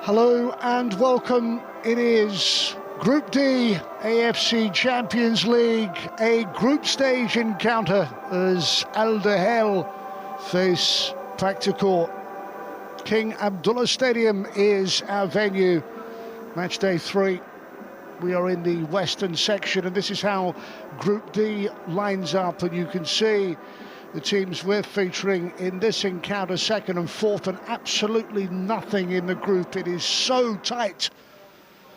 Hello and welcome. It is Group D, AFC Champions League, a group stage encounter as Duhail face Pakhtakor. King Abdullah Stadium is our venue. Match day 3. We are in the western section, and this is how Group D lines up, and you can see the teams we're featuring in this encounter, second and fourth, and absolutely nothing in the group. It is so tight.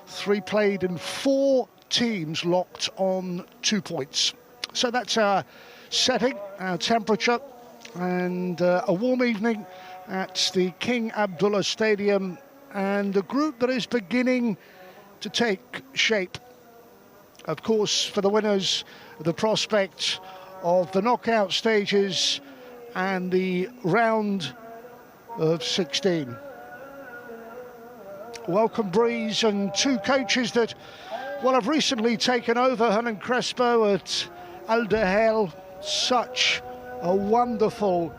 3 played and 4 teams locked on 2 points. So that's our setting, our temperature, and a warm evening at the King Abdullah Stadium, and a group that is beginning to take shape. Of course, for the winners, the prospect of the knockout stages and the round of 16. Welcome breeze and 2 coaches that have recently taken over. Hernan Crespo at Duhail, such a wonderful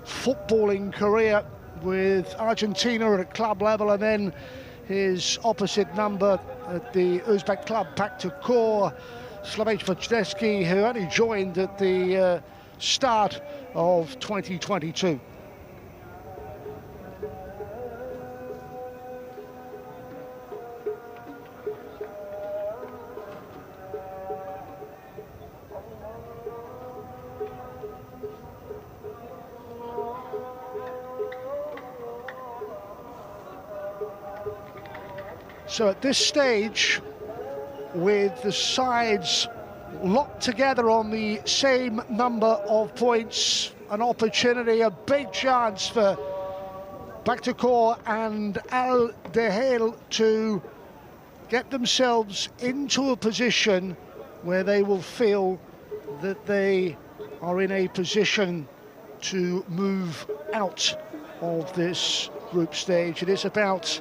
footballing career with Argentina at a club level, and then his opposite number at the Uzbek club Pakhtakor, Slavej Vachneski, who only joined at the start of 2022. So at this stage, with the sides locked together on the same number of points, an opportunity, a big chance for Pakhtakor and Duhail to get themselves into a position where they will feel that they are in a position to move out of this group stage. It is about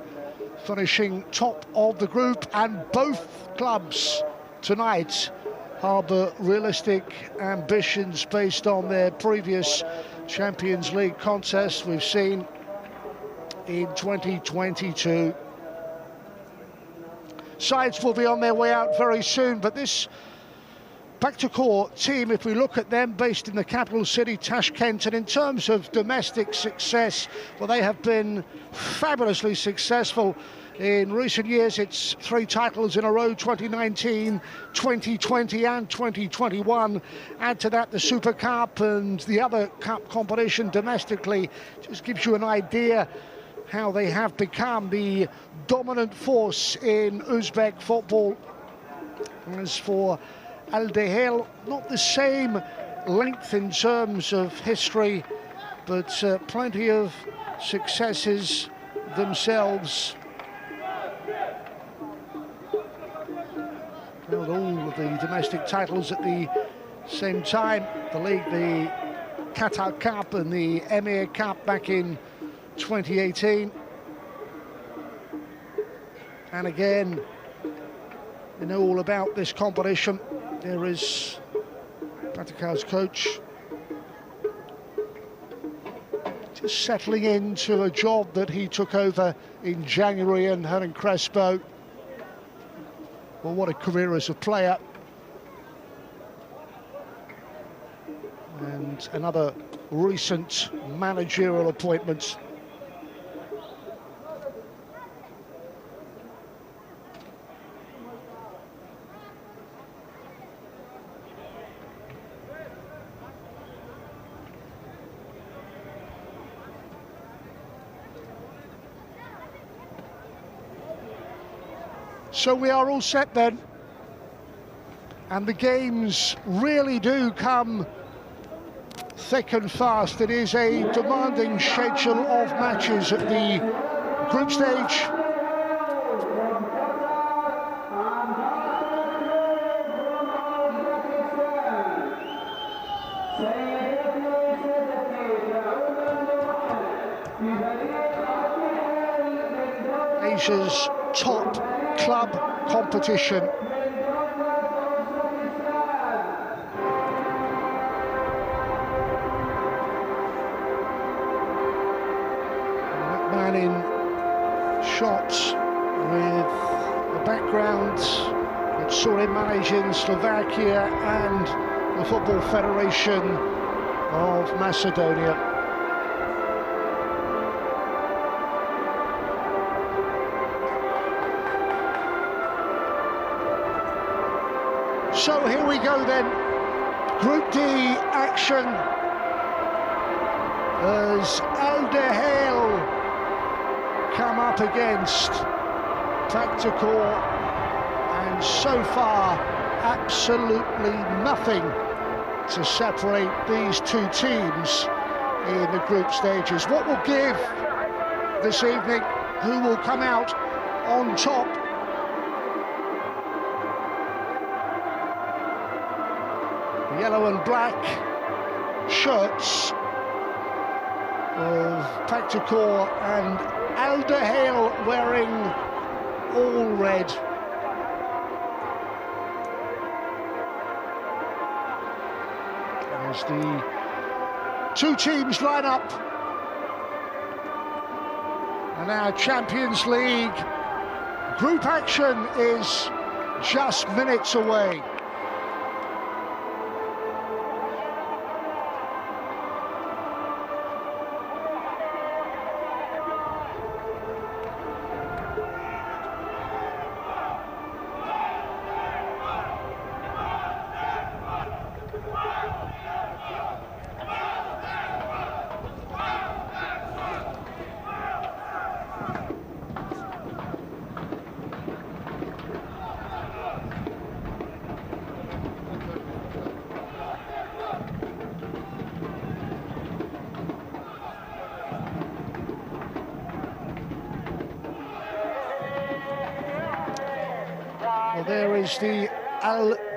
finishing top of the group, and both clubs tonight harbour realistic ambitions based on their previous Champions League contest we've seen in 2022. Sides will be on their way out very soon, but this Pakhtakor team, if we look at them, based in the capital city, Tashkent, and in terms of domestic success, well, they have been fabulously successful in recent years. It's 3 titles in a row, 2019, 2020 and 2021. Add to that the Super Cup and the other cup competition domestically. Just gives you an idea how they have become the dominant force in Uzbek football. As for Duhail, not the same length in terms of history, but plenty of successes themselves. Held all of the domestic titles at the same time. The league, the Qatar Cup and the Emir Cup back in 2018. And again, you know all about this competition. There is Pakhtakor's coach just settling into a job that he took over in January, and Hernan Crespo, well, what a career as a player. And another recent managerial appointment. So we are all set then, and the games really do come thick and fast. It is a demanding schedule of matches at the group stage. Asia's top club competition. man in shot with the background that saw him managing Slovakia and the Football Federation of Macedonia. So here we go then, Group D action as Duhail come up against Pakhtakor, and so far absolutely nothing to separate these two teams in the group stages. What will give this evening? Who will come out on top? The yellow and black shirts of Pakhtakor and Duhail wearing all red. As the two teams line up, and our Champions League group action is just minutes away. Well, there is the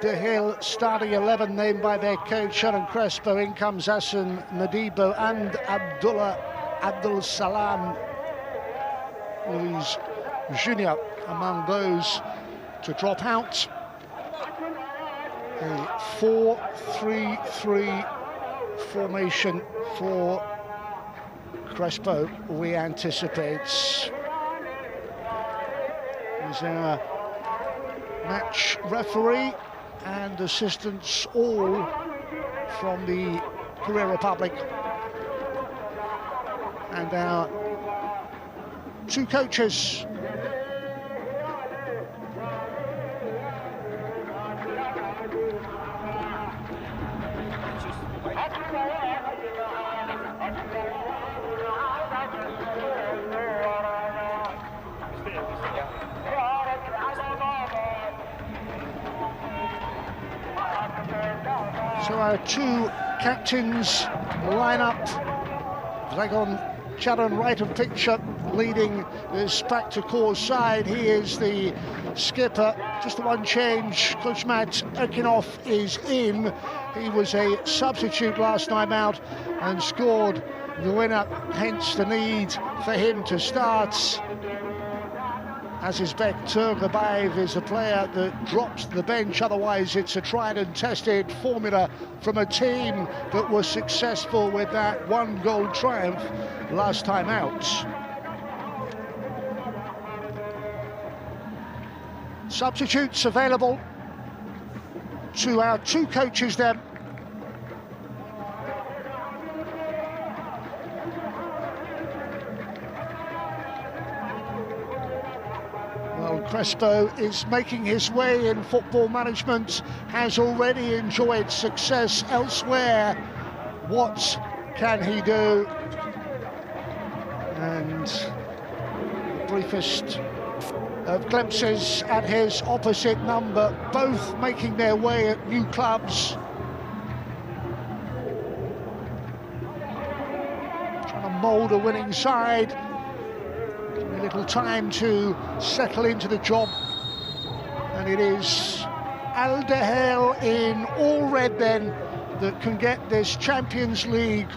Duhail starting 11 named by their coach Sharon Crespo. In comes Hassan Madibo and Abdullah Abdul Salam, Luis Junior among those to drop out. A 4-3-3 formation for Crespo, we anticipate. He's our match referee and assistants, all from the Korea Republic, and our two coaches. So our two captains line up. Dragon Charan, right of picture, leading this Pakhtakor side. He is the skipper. Just the one change, Coach Matt Ekinov is in. He was a substitute last time out and scored the winner, hence the need for him to start. Azizbek Turgabayev is a player that drops the bench, otherwise it's a tried and tested formula from a team that was successful with that one-goal triumph last time out. Substitutes available to our two coaches then. Crespo is making his way in football management, has already enjoyed success elsewhere. What can he do? And the briefest of glimpses at his opposite number, both making their way at new clubs. Trying to mould a winning side. A little time to settle into the job, and it is Duhail in all red then that can get this Champions League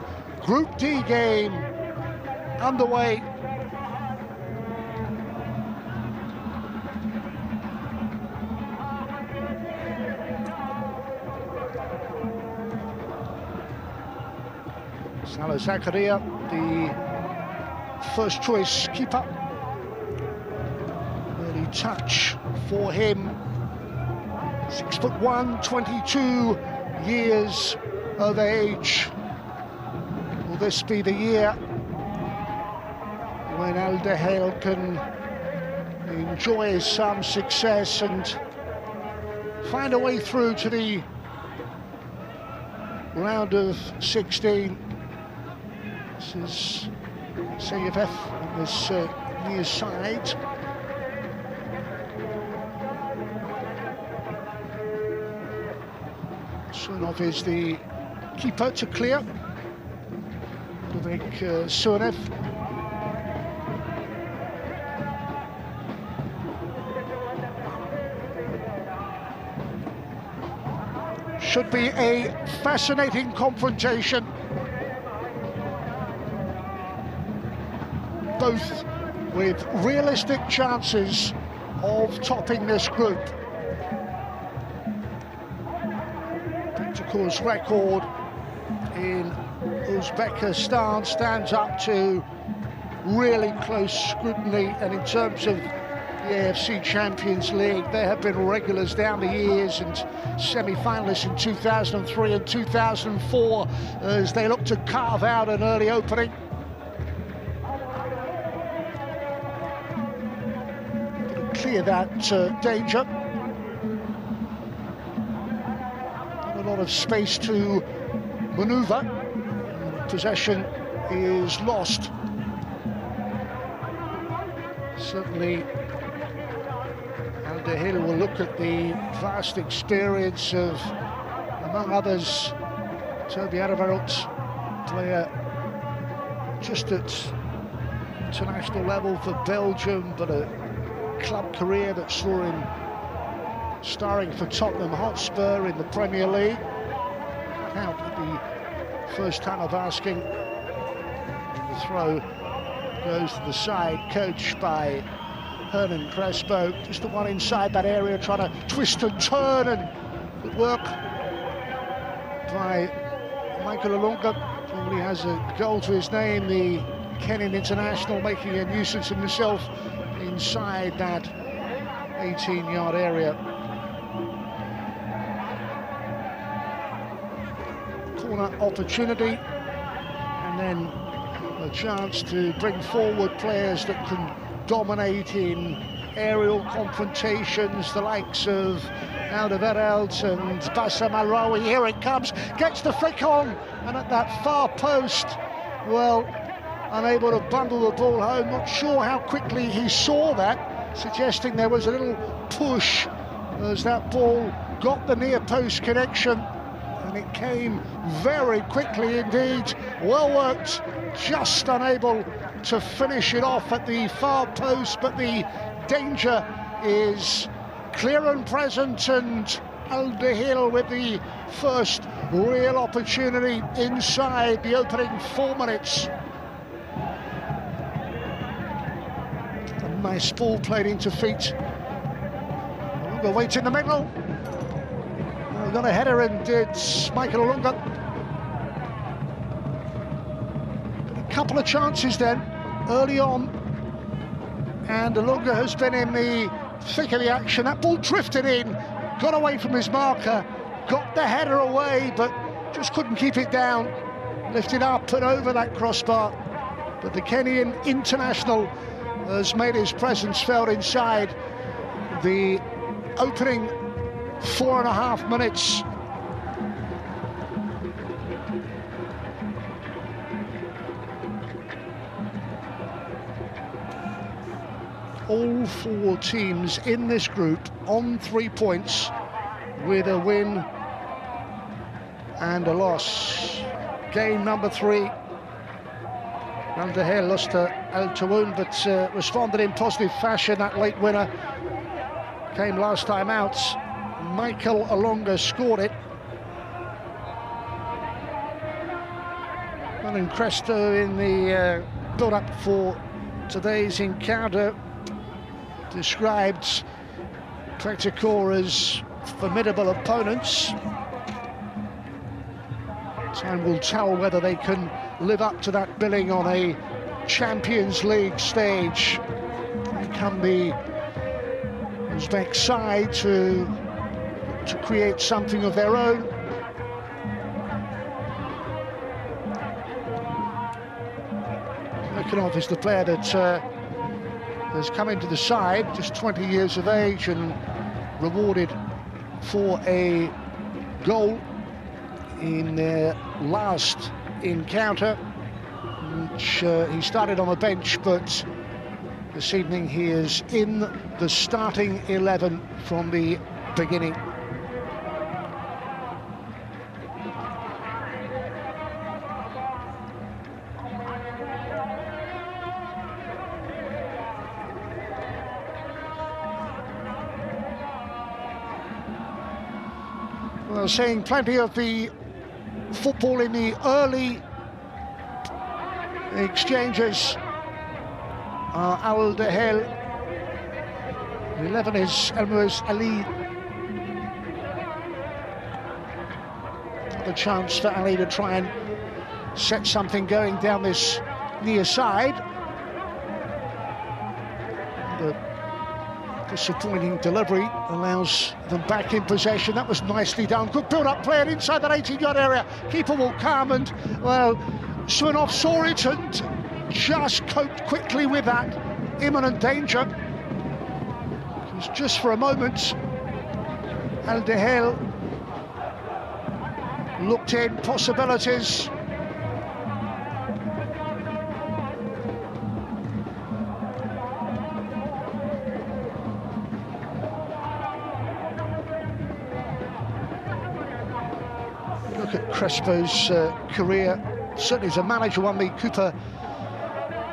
Group D game underway. Salah Zakaria, the first choice keeper. touch for him. 6'1", 22 years of age. Will this be the year when Al Duhail can enjoy some success and find a way through to the round of 16? This is CFF on this near side. Sunov is the keeper to clear. Avec Sunov. Should be a fascinating confrontation. Both with realistic chances of topping this group. Pakhtakor's record in Uzbekistan stands up to really close scrutiny, and in terms of the AFC Champions League, there have been regulars down the years and semi-finalists in 2003 and 2004 as they look to carve out an early opening. Clear that danger. Not a lot of space to manoeuvre. Possession is lost. Certainly Al Duhail will look at the vast experience of, among others, Toby Alderweireld, player just at international level for Belgium, but a club career that saw him starring for Tottenham Hotspur in the Premier League. Out at the first time of asking. And the throw goes to the side, coached by Hernan Crespo. Just the one inside that area, trying to twist and turn, and good work by Michael Olunga. Probably has a goal to his name, the Kenyan international, making a nuisance of himself inside that 18-yard area. Corner opportunity, and then a chance to bring forward players that can dominate in aerial confrontations, the likes of Alderweireld and Bassam Alraoui. Here it comes, gets the flick on, and at that far post, well, unable to bundle the ball home. Not sure how quickly he saw that, suggesting there was a little push as that ball got the near post connection, and it came very quickly indeed. Well worked, just unable to finish it off at the far post, but the danger is clear and present, and Al Duhail with the first real opportunity inside the opening 4 minutes. A nice ball played into feet. Olunga waits in the middle. Well, got a header, and it's Michael Olunga. But a couple of chances then early on, and Olunga has been in the thick of the action. That ball drifted in, got away from his marker, got the header away, but just couldn't keep it down. Lifted up and over that crossbar, but the Kenyan international has made his presence felt inside the opening 4.5 minutes. All 4 teams in this group on 3 points, with a win and a loss. Game number 3. Al Duhail lost to Al Tawoun, but responded in positive fashion. That late winner came last time out. Michael Olunga scored it. Hernan Crespo in the build-up for today's encounter described Pakhtakor as formidable opponents. Time will tell whether they can live up to that billing on a Champions League stage. Here come the Uzbek side to create something of their own. Mikhanov is the player that has come into the side, just 20 years of age, and rewarded for a goal in their last encounter, which he started on the bench, but this evening he is in the starting 11 from the beginning. Well, seeing plenty of the football in the early exchanges. Al Duhail. 11 is Elmouz Ali. Another chance for Ali to try and set something going down this near side. The disappointing delivery allows them back in possession. That was nicely done. Good build-up play inside that 18-yard area. Keeper will come, and, well, Smirnov saw it and just coped quickly with that imminent danger. It was just for a moment. Al Duhail looked in, possibilities. Look at Crespo's career. Certainly as a manager, won the Copa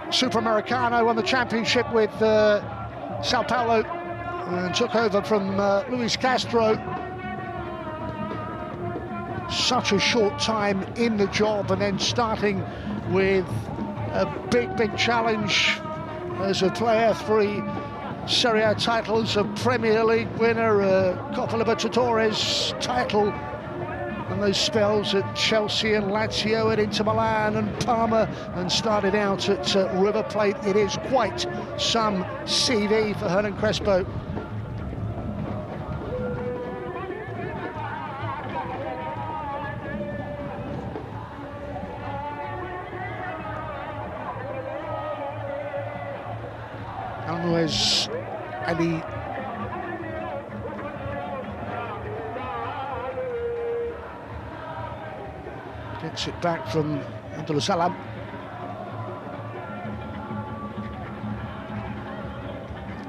Superamericano, won the championship with Sao Paulo, and took over from Luis Castro. Such a short time in the job, and then starting with a big challenge as a player. 3 Serie A titles, a Premier League winner, a Copa Libertadores title, and those spells at Chelsea and Lazio and Inter Milan and Parma, and started out at River Plate. It is quite some CV for Hernan Crespo. Elmouz Ali. Gets it back from Abdul Salam.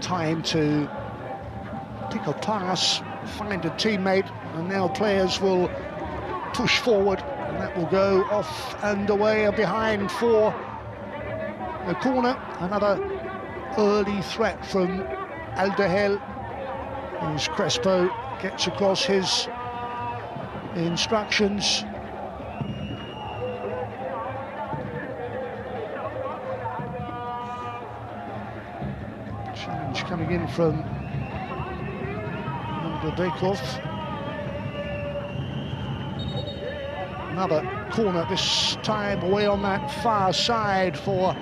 Time to pick a pass, find a teammate, and now players will push forward, and that will go off and away and behind for the corner. Another early threat from Al Duhail, as Crespo gets across his instructions. Challenge coming in from Bekov. Another corner, this time away on that far side for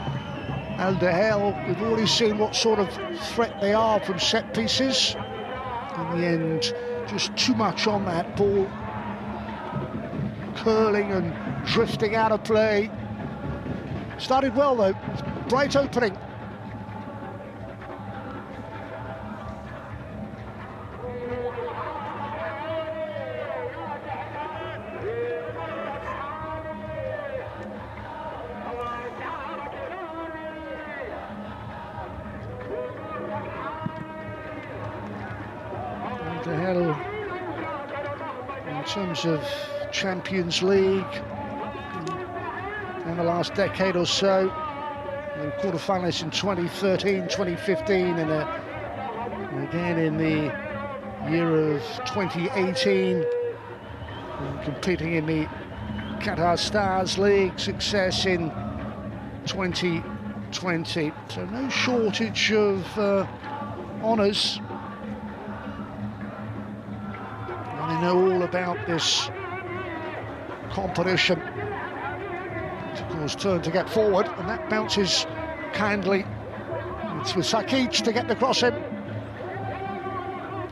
Al Duhail. We've already seen what sort of threat they are from set pieces. In the end, just too much on that ball, curling and drifting out of play. Started well though, bright opening. Duhail, in terms of Champions League in the last decade or so, the quarterfinalists in 2013, 2015, and again in the year of 2018, competing in the Qatar Stars League, success in 2020. So no shortage of honours. They know all about this competition. It's of course turn to get forward, and that bounces kindly. It's with Sakic to get the cross in.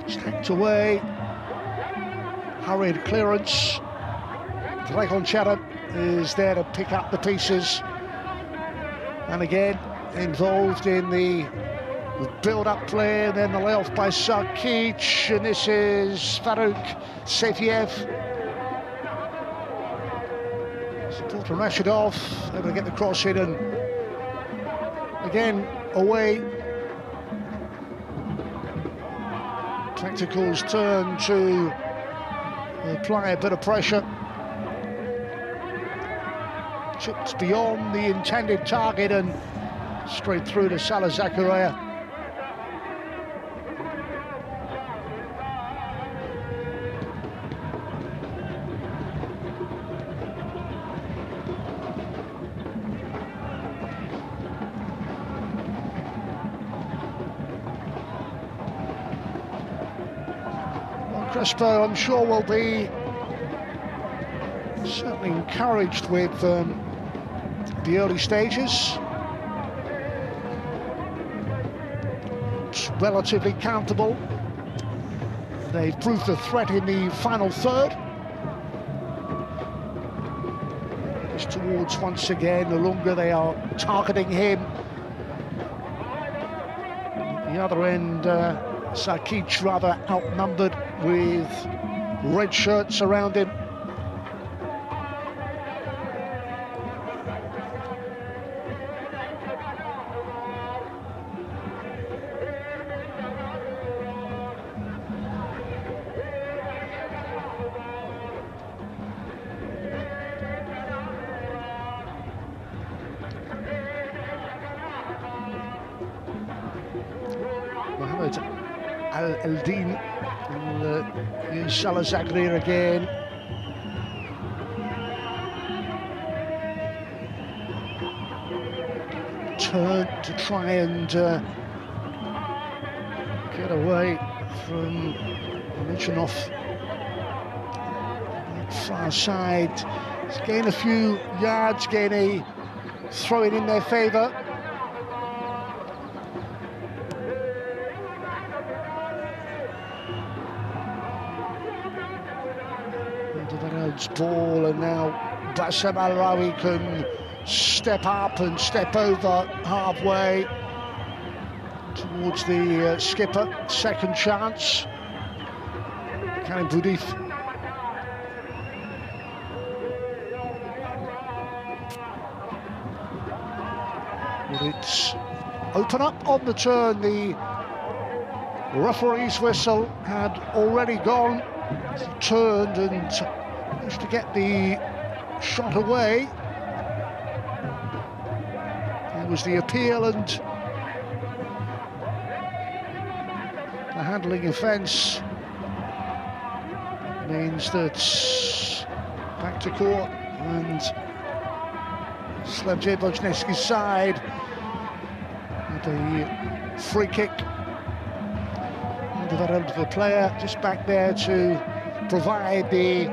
It's hacked away. Hurried clearance. Dragonchera is there to pick up the pieces. And again, involved in the build-up play, and then the layoff by Sarkic, and this is Farouk Sefiev. Supporter Rashidov able to get the cross in, and again away. Pakhtakor's turn to apply a bit of pressure. Chips beyond the intended target and straight through to Salah Zakaria. Crespo, I'm sure, will be certainly encouraged with the early stages. It's relatively countable. They've proved a threat in the final third. Just towards, once again, the longer they are targeting him. At the other end, Sarkic rather outnumbered with red shirts around him. Mohamed Al-Eldin will use Salah Zakaria again. Turn to try and get away from Lichanov. Far side. He's gained a few yards, gain a throw it in their favour. Ball, and now Bassam Al-Rawi can step up and step over halfway towards the skipper. Second chance. Karim Boudif. Will it open up on the turn? The referee's whistle had already gone. He turned and to get the shot away. There was the appeal, and the handling offence means that Pakhtakor and Slavje Bojnevsky's side with a free kick. The player just back there to provide the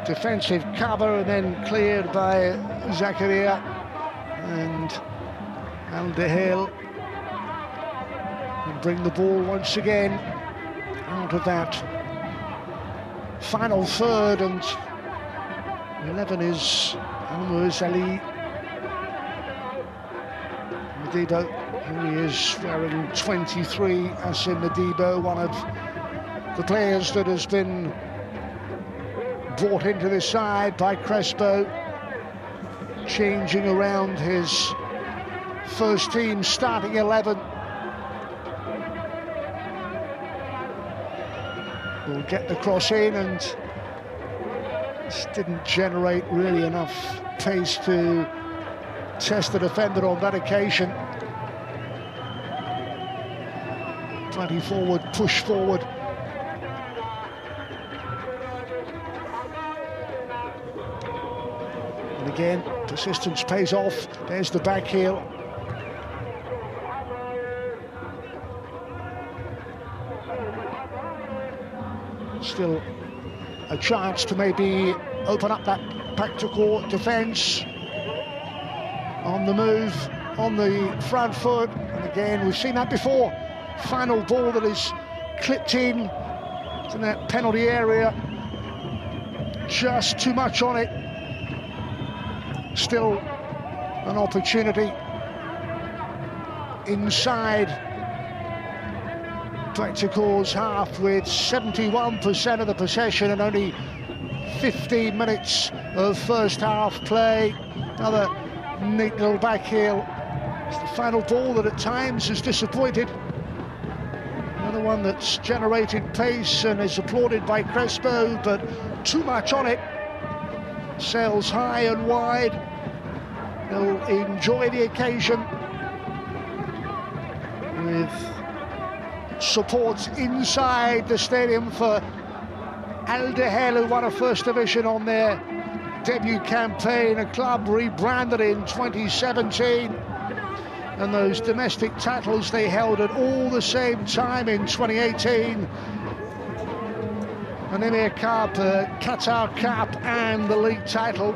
defensive cover, and then cleared by Zakaria, and Duhail will bring the ball once again out of that final third, and 11 is Almouz Ali Madibo, who is wearing 23. Asim Madibo, one of the players that has been brought into this side by Crespo, changing around his first team starting 11. Will get the cross in, and this didn't generate really enough pace to test the defender on that occasion. Plenty forward, push forward. And again, persistence pays off. There's the back heel. Still a chance to maybe open up that Pakhtakor defence. On the move, on the front foot, and again we've seen that before. Final ball that is clipped in to that penalty area. Just too much on it. Still an opportunity inside Pakhtakor's half with 71% of the possession and only 15 minutes of first half play. Another neat little back heel. It's the final ball that at times has disappointed. Another one that's generated pace and is applauded by Crespo, but too much on it. Sails high and wide. He'll enjoy the occasion with support inside the stadium for Al Duhail, who won a First Division on their debut campaign, a club rebranded in 2017, and those domestic titles they held at all the same time in 2018. An Emir Cup, a Qatar Cup and the league title.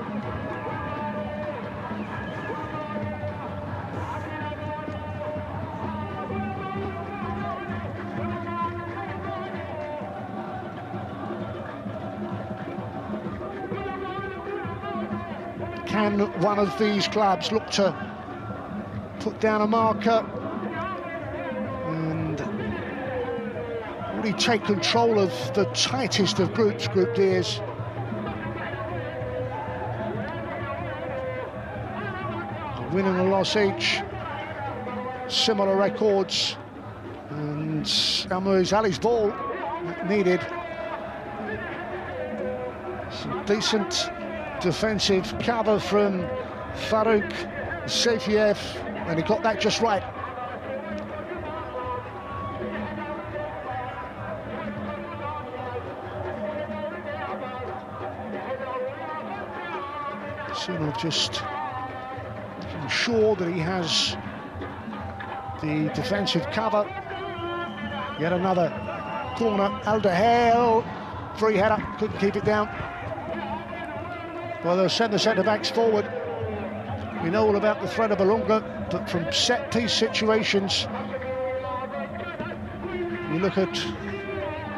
Can one of these clubs look to put down a marker and really take control of the tightest of groups, Group D is? A win and a loss each, similar records, and Almouz Ali's ball needed. Some decent defensive cover from Farouk Safiev, and he got that just right. So just making sure that he has the defensive cover. Yet another corner. Al Duhail, free header, couldn't keep it down. Well, they'll send the centre-backs forward. We know all about the threat of Alunga, but from set-piece situations, you look at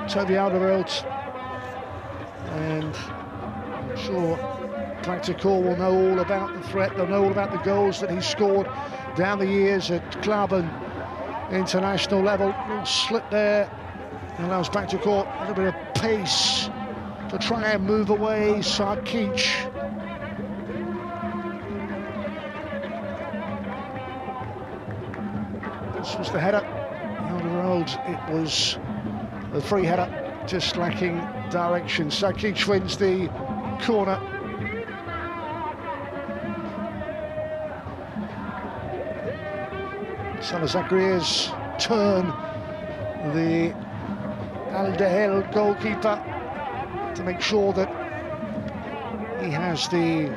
Toby Alderweireld, and I'm sure Pakhtakor will know all about the threat. They'll know all about the goals that he's scored down the years at club and international level. A little slip there allows Pakhtakor a little bit of pace to try and move away Sarkic. This was the header. Alderweireld, it was a free header, just lacking direction. Sarkic wins the corner. Salah Zakaria's turn, the Al Duhail goalkeeper, to make sure that he has the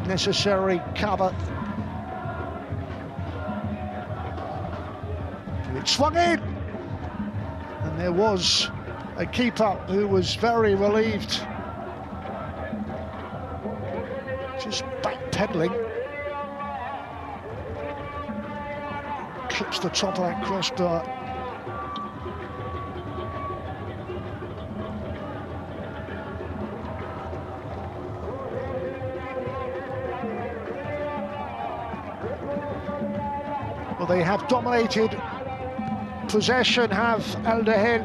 necessary cover. It swung in, and there was a keeper who was very relieved, just backpedaling. Clips the top of that crossbar. Well, they have dominated possession, have Al Duhail.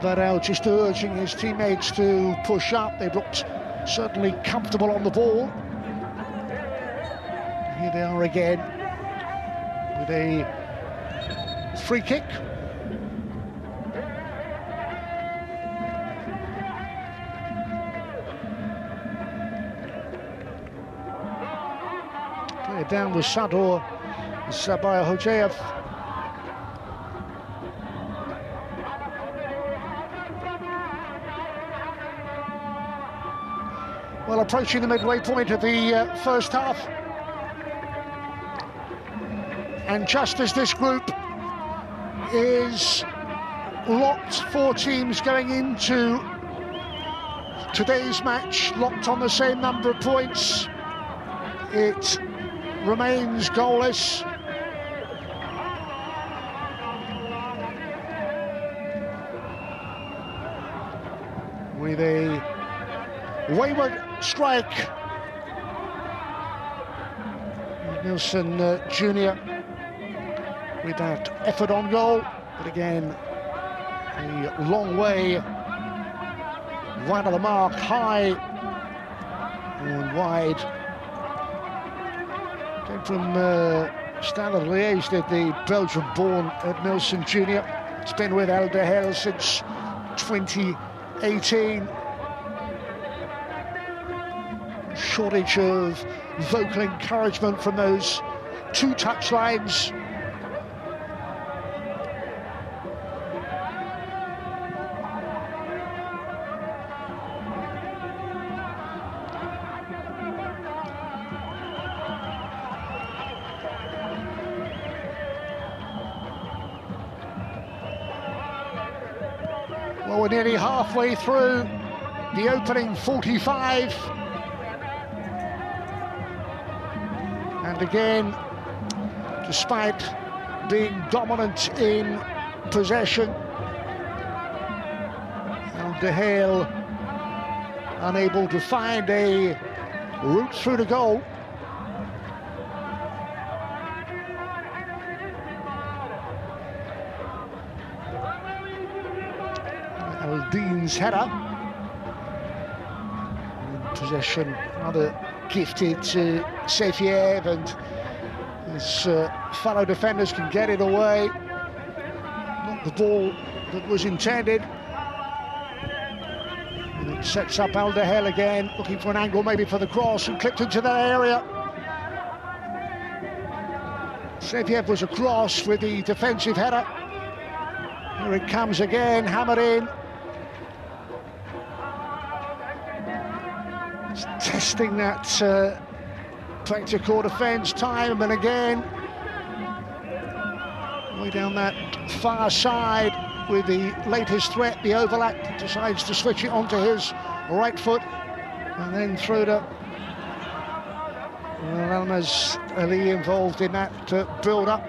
Duhail just urging his teammates to push up. They've looked certainly comfortable on the ball. Here they are again with a free kick. Play it down with Sador, Sabaya Hojayev. Well, approaching the midway point of the first half. And just as this group is locked, 4 teams going into today's match, locked on the same number of points, it remains goalless. With a wayward strike, Nilsson Jr. with that effort on goal, but again, a long way wide of the mark, high and wide. Came from Standard Liège, did the Belgian-born Nilsson Jr. It's been with Al Duhail since 2018. Shortage of vocal encouragement from those two touchlines. Well, we're nearly halfway through the opening 45. And again, despite being dominant in possession, Al Duhail unable to find a route through the goal. Aldine's header. In possession, rather gifted to Sefiev, and his fellow defenders can get it away. Not the ball that was intended. And it sets up Al Duhail again, looking for an angle maybe for the cross, and clipped into that area. Sefiev was across with the defensive header. Here it comes again, hammered in. Testing that Pakhtakor defence time and again. Way down that far side with the latest threat, the overlap, decides to switch it onto his right foot and then through to Elmas Ali involved in that build-up.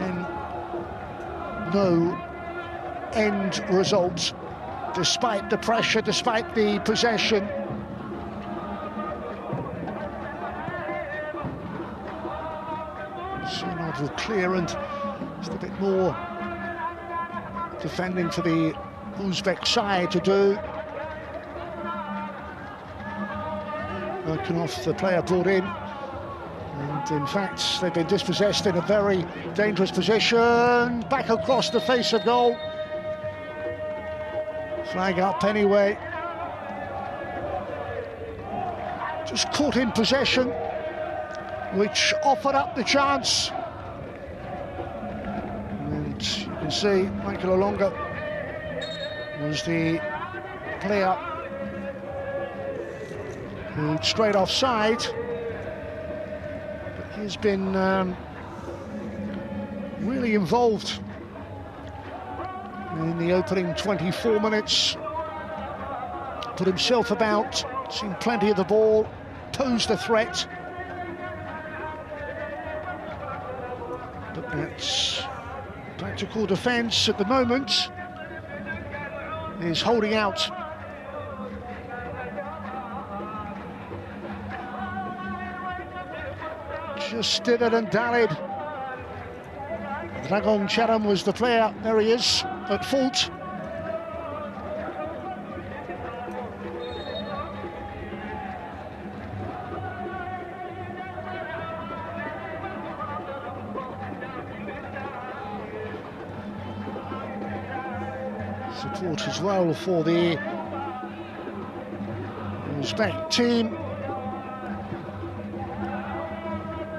And no end result, despite the pressure, despite the possession. Synod will clear, and just a bit more defending for the Uzbek side to do. Erkenov, the player brought in, and in fact they've been dispossessed in a very dangerous position. Back across the face of goal. Flag up anyway. Just caught in possession, which offered up the chance. And you can see Michael Olonga was the player who straight offside. But he's been really involved in the opening 24 minutes. Put himself about, seen plenty of the ball, posed a threat. But that's Pakhtakor defence at the moment is holding out. Just dithered and dallied. Dragon Charam was the player, there he is, at fault. Support as well for the Uzbek team,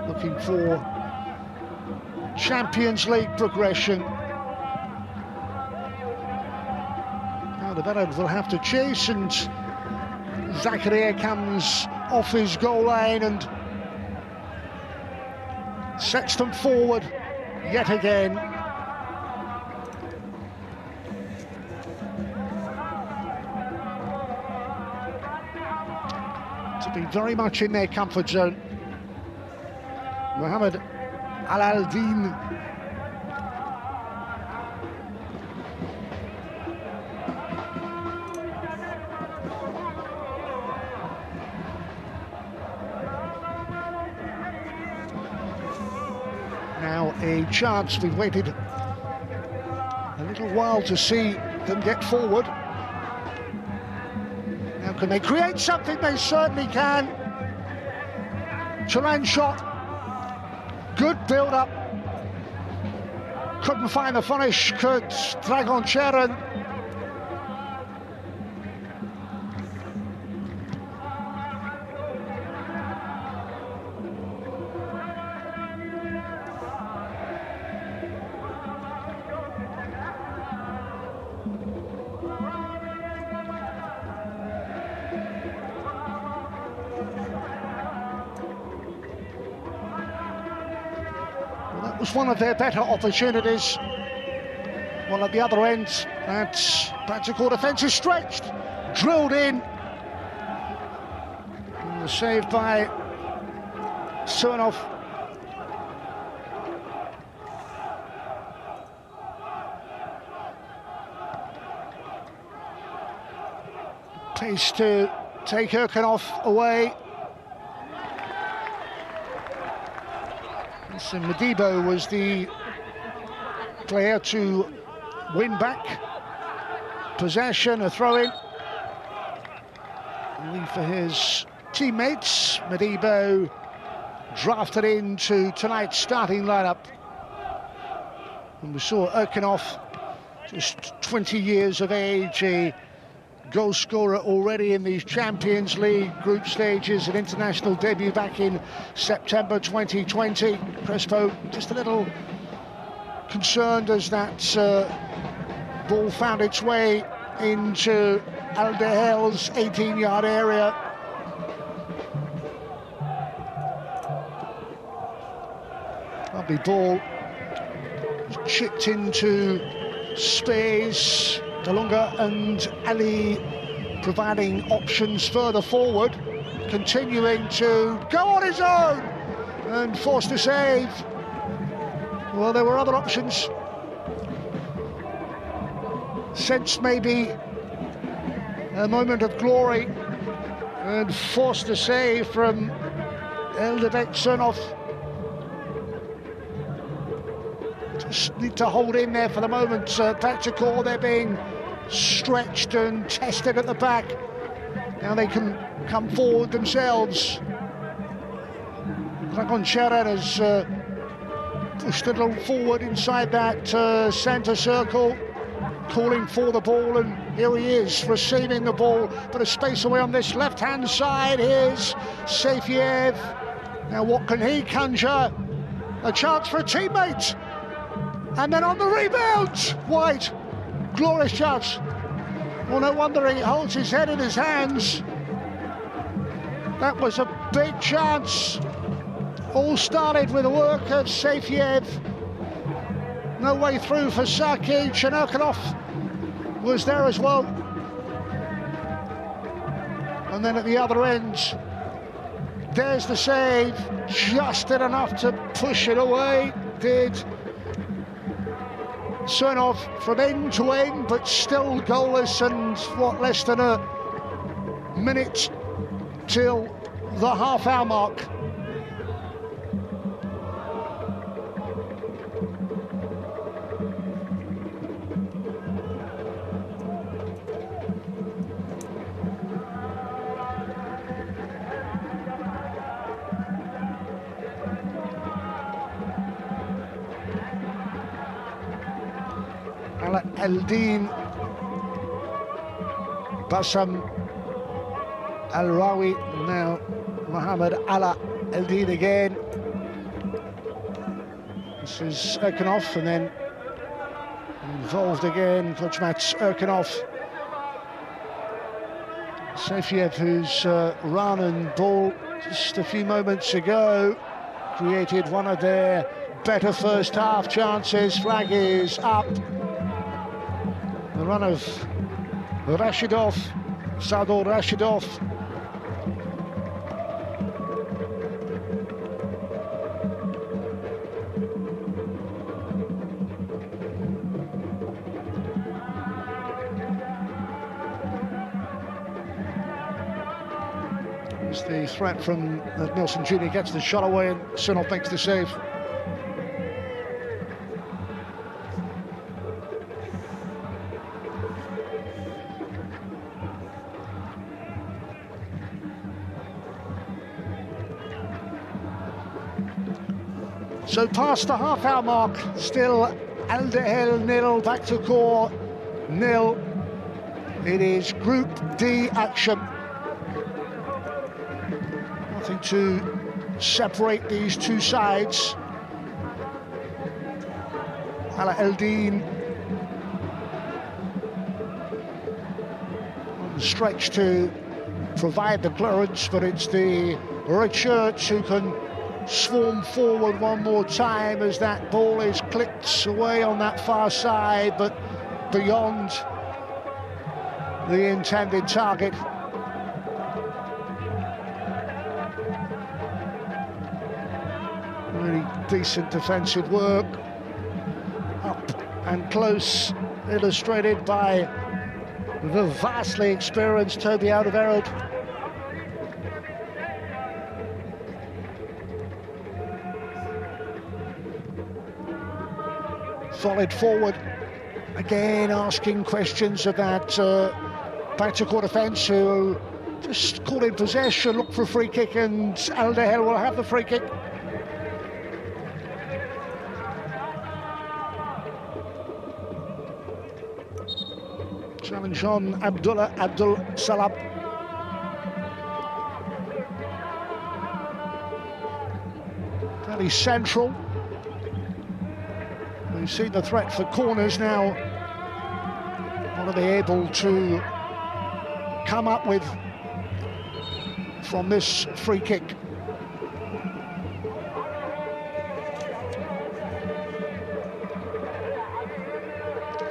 looking for Champions League progression. Now the Veterans will have to chase, and Zakaria comes off his goal line and sets them forward yet again. To be very much in their comfort zone. Mohammed Al-Aldin. Now a chance. We've waited a little while to see them get forward. Now can they create something? They certainly can. Turan shot. Good build-up. Couldn't find the finish, could Dragon Cheren. That was one of their better opportunities. Well, at the other end, that Pakhtakor defence is stretched, drilled in. And the save by Surinov. Pace to take Erkenov away. So Modibo was the player to win back possession, a throw-in. Only for his teammates. Modibo drafted into tonight's starting lineup. And we saw Erkenov, just 20 years of age, a goal scorer already in these Champions League group stages, an international debut back in September 2020. Crespo just a little concerned as that ball found its way into Duhail's 18-yard area. Lovely ball, chipped into space. Delunga and Ali providing options further forward, continuing to go on his own and forced to save. Well, there were other options. Sensed maybe a moment of glory and forced to save from Eldebek Surinov. Just need to hold in there for the moment. Pakhtakor, they're being stretched and tested at the back. Now they can come forward themselves. Dragon Cheren has pushed a little forward inside that centre circle, calling for the ball, and here he is receiving the ball. Bit of space away on this left-hand side. Here's Safiev. Now what can he conjure? A chance for a teammate. And then on the rebound, White, glorious chance. Well, no wonder he holds his head in his hands. That was a big chance. All started with the work of Safiev. No way through for Sakic, and Erkenov was there as well. And then at the other end, there's the save. Just did enough to push it away, did Surinov from end to end, but still goalless, and what, less than a minute till the half-hour mark. Al-Din, Bassam Al-Rawi, now Mohammed Al-Din again. This is Erkenov, and then involved again, Kuzmats Erkenov. Safiev, who's run and ball just a few moments ago, created one of their better first half chances. Flag is up. The run of Rashidov, Sador Rashidov. There's the threat from Nelson Jr. gets the shot away and Sinop makes the save. So past the half-hour mark, still Al Duhail 0, Pakhtakor 0. It is Group D action. Nothing to separate these two sides. Ala Eldin on the stretch to provide the clearance, but it's the red shirts who can swarm forward one more time as that ball is clicked away on that far side, but beyond the intended target. Really decent defensive work. Up and close, illustrated by the vastly experienced Toby Alderweireld. Solid forward, again asking questions of that Pakhtakor defence, who just caught in possession, looked for a free kick, and Al Duhail will have the free kick. Challenge on Abdullah Abdul Salam. Fairly central. We've seen the threat for corners now. What are they able to come up with from this free kick?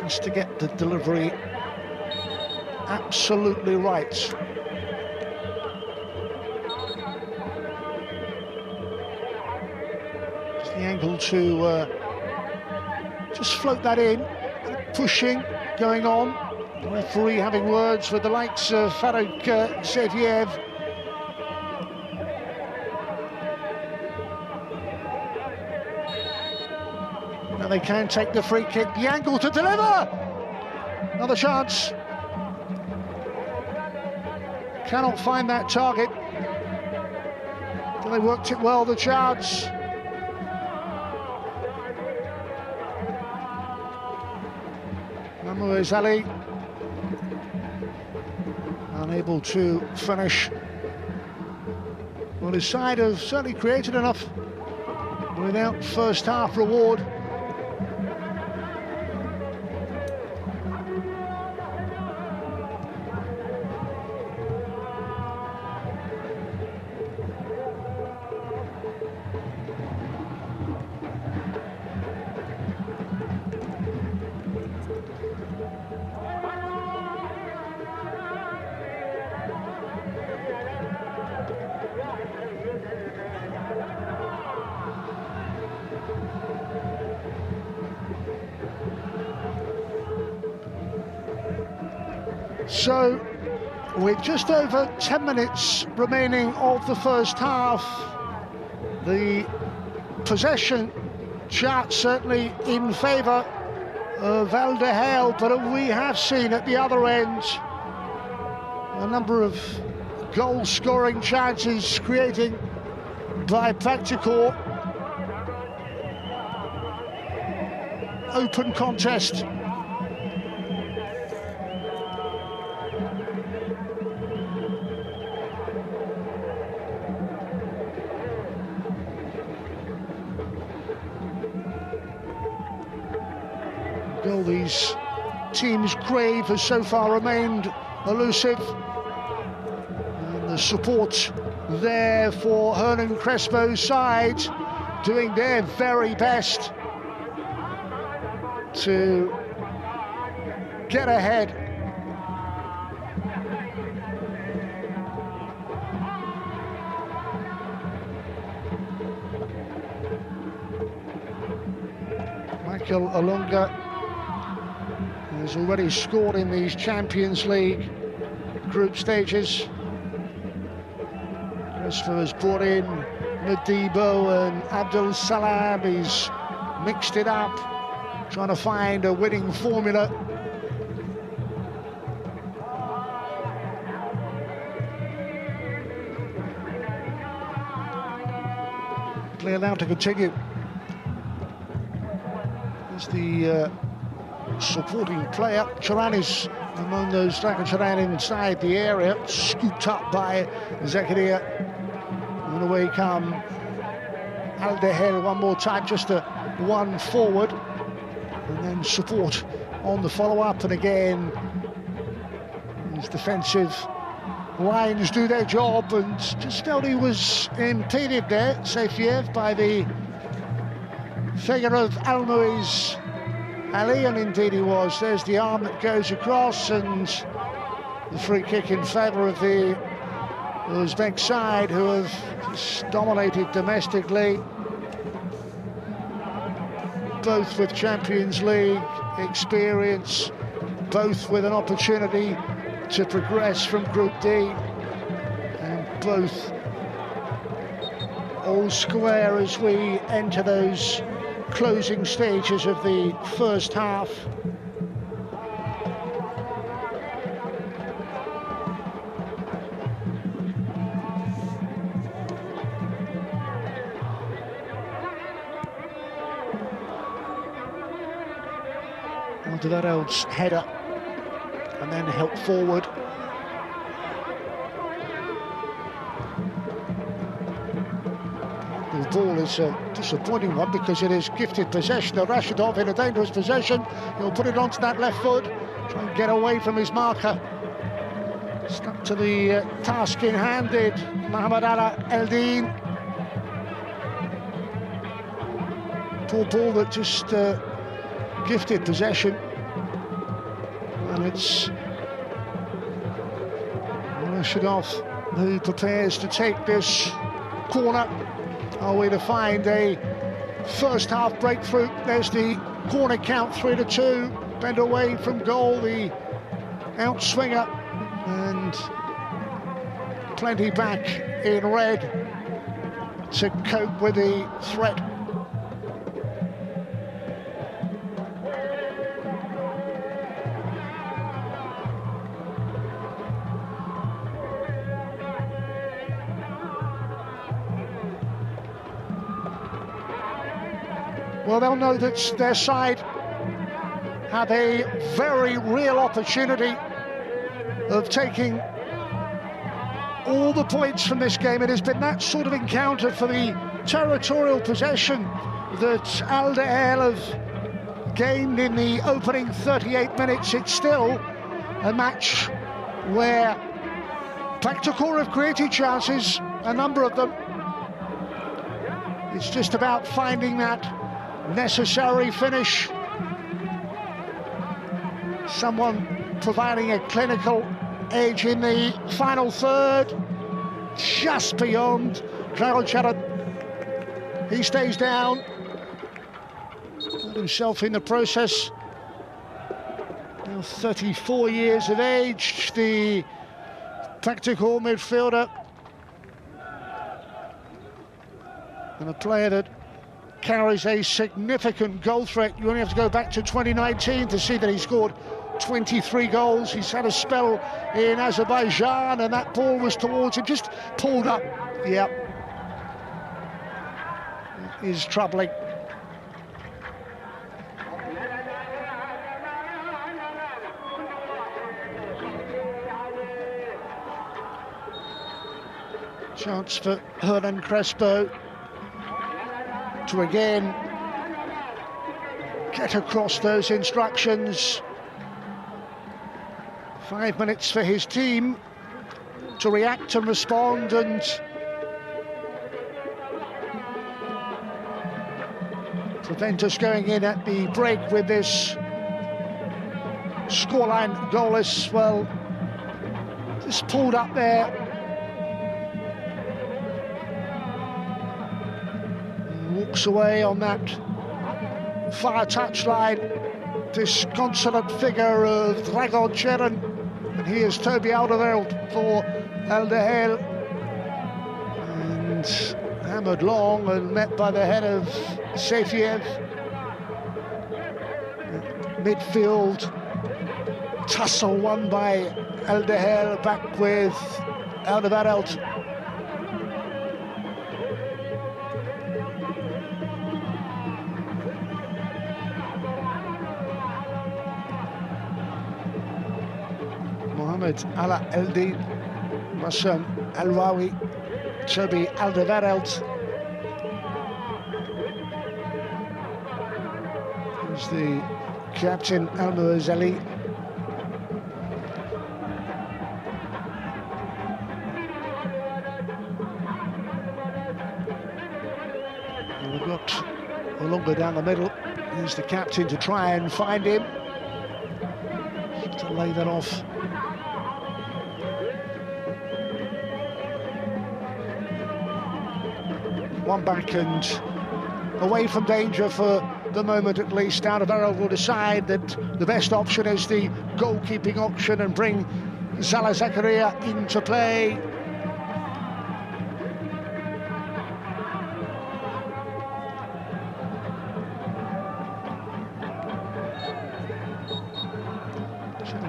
Just to get the delivery absolutely right. Just the angle to just float that in, pushing going on. The referee having words with the likes of Farouk Seviev. Now they can take the free kick, the angle to deliver! Another chance. Cannot find that target. They worked it well, the chance. Mamouz Ali unable to finish. Well, his side have certainly created enough without first half reward. So, with just over 10 minutes remaining of the first half, the possession chart certainly in favour of Al Duhail, but we have seen at the other end a number of goal-scoring chances creating by Pakhtakor. Open contest. All these teams' crave has so far remained elusive, and the support there for Hernan Crespo's side, doing their very best to get ahead. Michael Alunga has already scored in these Champions League group stages. Crespo has brought in Madibo and Abdul Salam. He's mixed it up, trying to find a winning formula. Play allowed to continue. There's the supporting player. Charan is among those. Charan inside the area, scooped up by Zakaria. And away come Al Duhail one more time, just a one forward, and then support on the follow-up. And again, his defensive lines do their job, and just felt he was impeded there, Safiev, by the figure of Almoiz Ali, and indeed he was. There's the arm that goes across, and the free kick in favour of the Uzbek side, who have just dominated domestically, both with Champions League experience, both with an opportunity to progress from Group D, and both all square as we enter those closing stages of the first half. Onto that old header, and then help forward. The ball is a disappointing one because it is gifted possession. Rashidov in a dangerous possession. He'll put it onto that left foot, try and get away from his marker. Stuck to the task in hand, did Mohamed Ala Eldin. Poor ball that just gifted possession. And it's Rashidov who prepares to take this corner. Are we to find a first half breakthrough? There's the corner count, 3-2. Bend away from goal, the outswinger, and plenty back in red to cope with the threat. Well, they'll know that their side have a very real opportunity of taking all the points from this game. It has been that sort of encounter for the territorial possession that Al Duhail have gained in the opening 38 minutes. It's still a match where Pakhtakor have created chances, a number of them. It's just about finding that necessary finish. Someone providing a clinical edge in the final third, just beyond Qatar. He stays down, got himself in the process. Now 34 years of age, the Pakhtakor midfielder, and a player that carries a significant goal threat. You only have to go back to 2019 to see that he scored 23 goals. He's had a spell in Azerbaijan, and that ball was towards him, just pulled up. Yep, it is troubling. Chance for Hernan Crespo to again get across those instructions. 5 minutes for his team to react and respond, and prevent us going in at the break with this scoreline goalless. Well, just pulled up there. Walks away on that far touchline, disconsolate figure of Dragan Cheran, and here's Toby Alderweireld for Al Duhail. and hammered long and met by the head of Sefiev. Midfield tussle won by Duhail, back with Alderweireld. Mohamed Ala Eldi, Bassam Alwawi, Toby Alderweireld. Here's the captain, Al-Muazzali. We've got Olunga down the middle. Here's the captain to try and find him, to lay that off. One back and away from danger for the moment at least. Alderweireld will decide that the best option is the goalkeeping option and bring Salah Zakaria into play.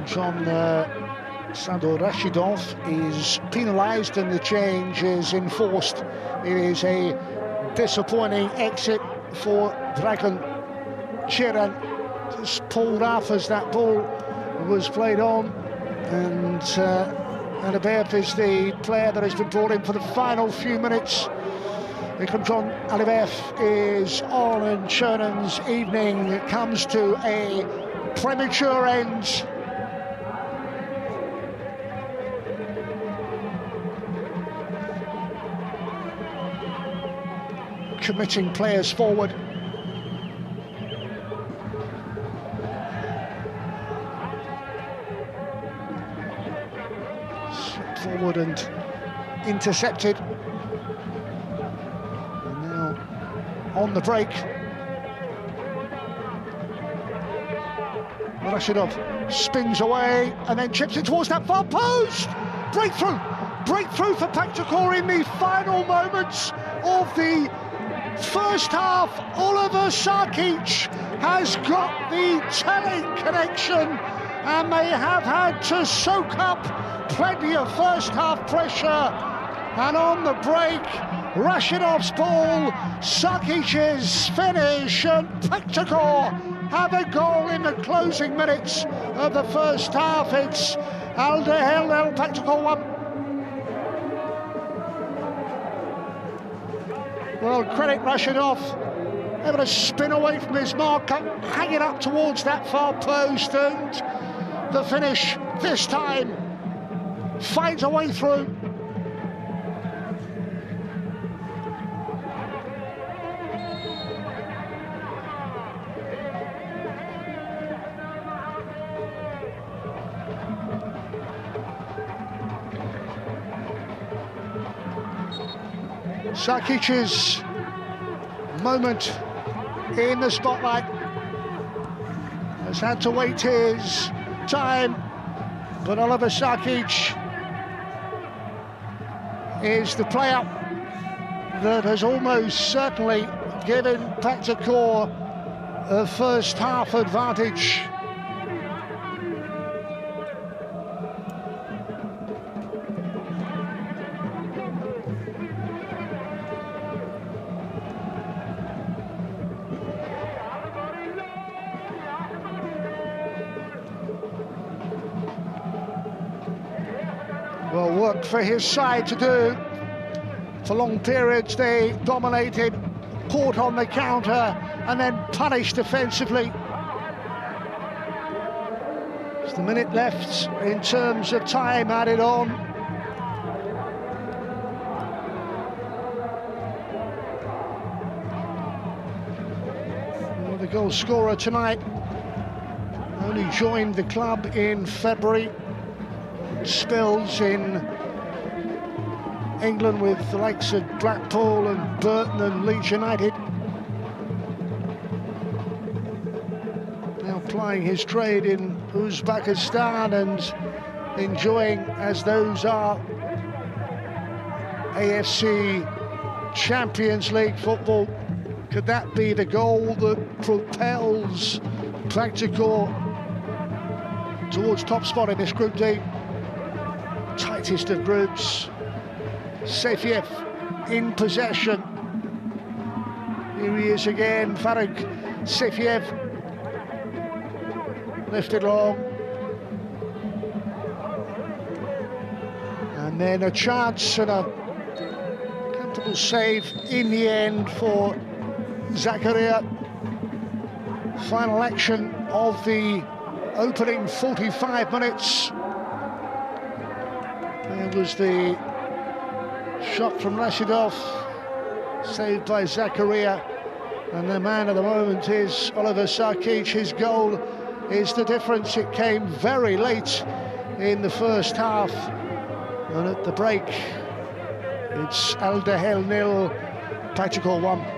John Sado Rashidov is penalised and the change is enforced. It is a disappointing exit for Dragan Chiran. Just pulled off as that ball was played on, and Alibev is the player that has been brought in for the final few minutes. John Alibev is on, and Chernon's evening comes to a premature end. Committing players forward. Slipped forward and intercepted. And now on the break. Rashidov spins away and then chips it towards that far post. Breakthrough! Breakthrough for Pakhtakor in the final moments of the first half. Oliver Sarkic has got the telling connection, and they have had to soak up plenty of first half pressure. And on the break, Rashidov's ball, Sarkic's finish, and Pakhtakor have a goal in the closing minutes of the first half. It's Duhail, Pakhtakor 1. Well, credit Rashidov, able to spin away from his marker, hang it up towards that far post, and the finish this time finds a way through. Sarkic's moment in the spotlight has had to wait his time, but Oliver Sarkic is the player that has almost certainly given Pakhtakor a first half advantage. Well, work for his side to do. For long periods they dominated, caught on the counter and then punished defensively. There's the minute left in terms of time added on. Well, the goal scorer tonight only joined the club in February. Spells in England with the likes of Blackpool and Burton and Leeds United. Now plying his trade in Uzbekistan and enjoying, as those are AFC Champions League football. Could that be the goal that propels Pakhtakor towards top spot in this Group D? Tightest of groups. Sefiev in possession. Here he is again, Farag Sefiev. Lifted long. And then a chance and a comfortable save in the end for Zakaria. Final action of the opening 45 minutes. There was the shot from Rashidov, saved by Zakaria. And the man of the moment is Oliver Sarkic. His goal is the difference. It came very late in the first half. And at the break, it's Duhail 0, Pakhtakor 1.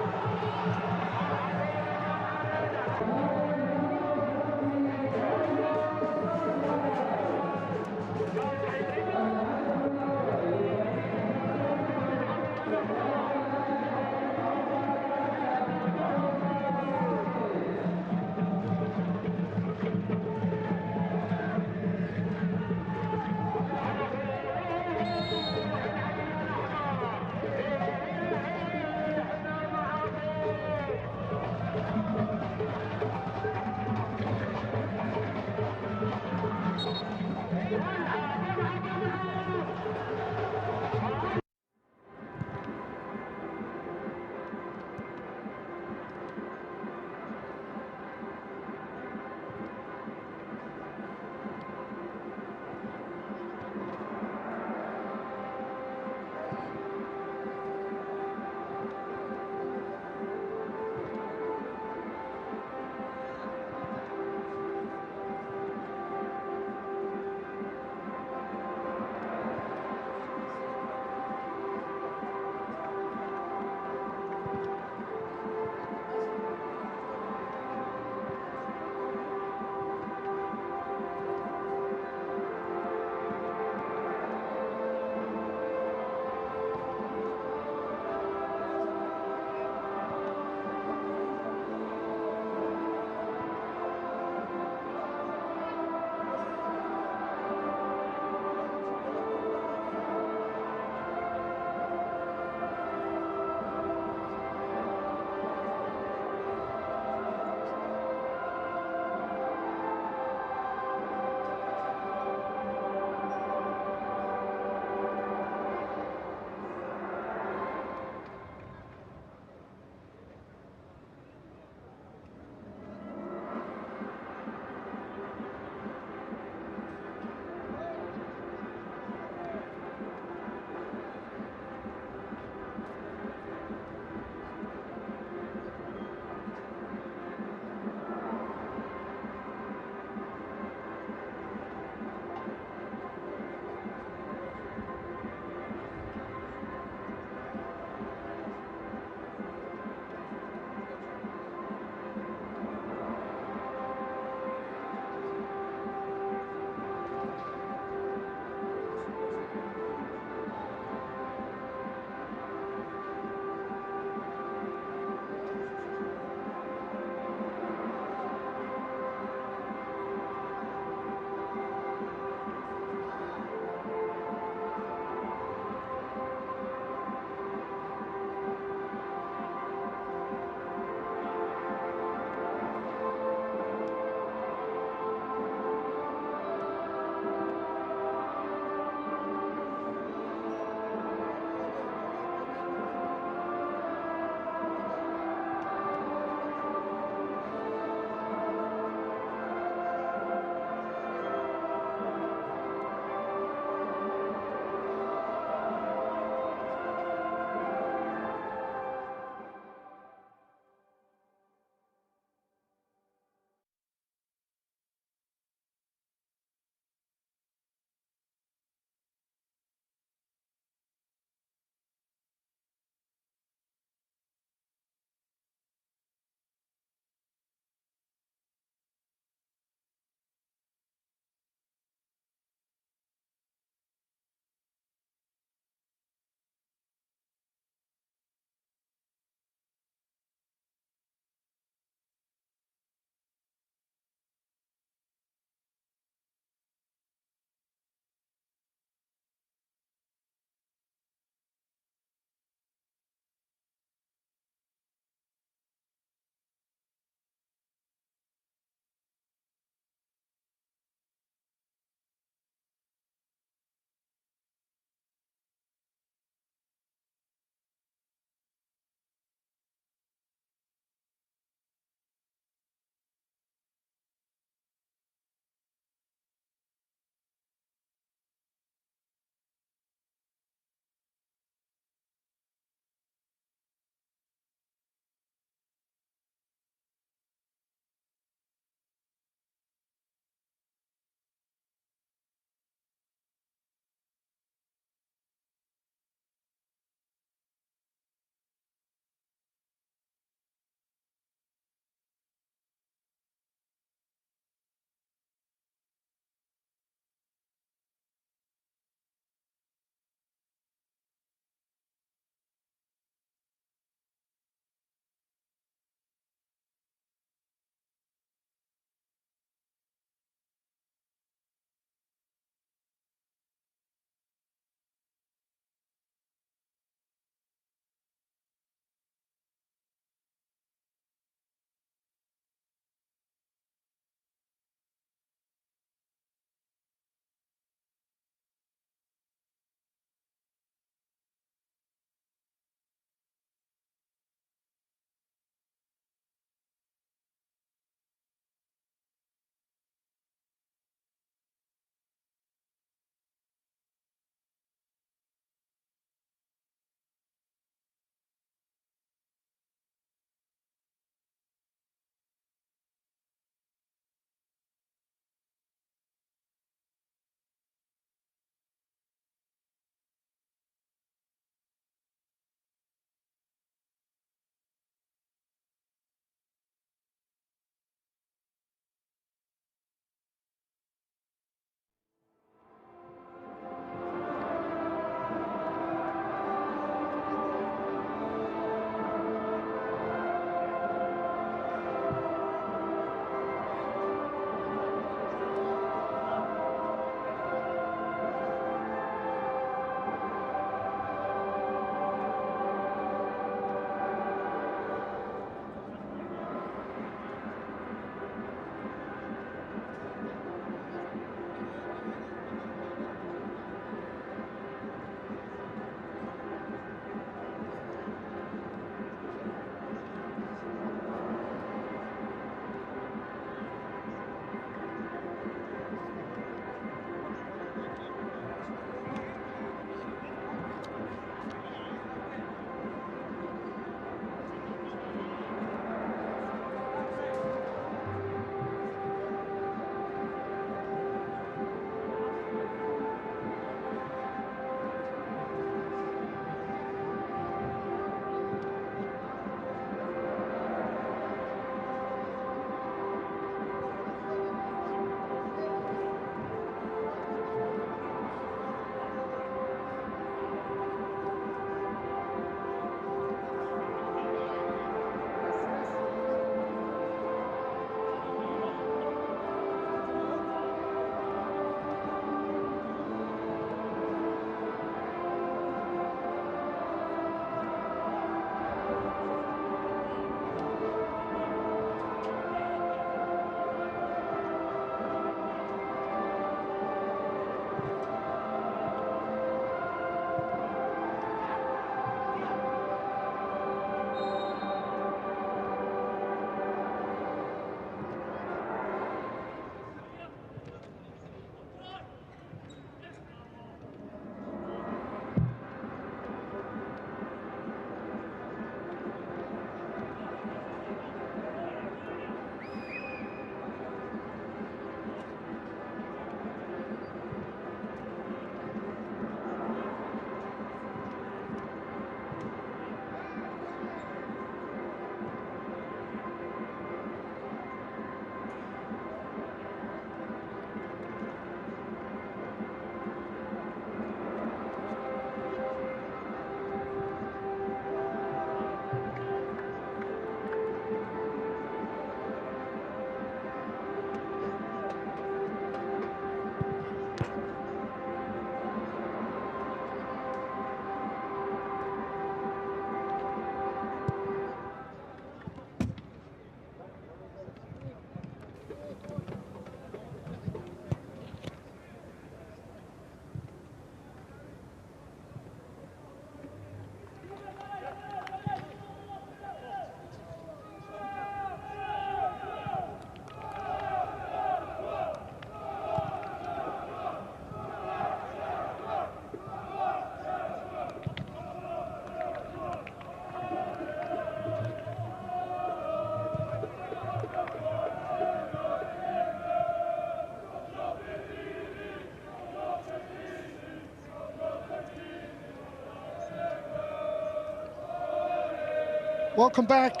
Welcome back.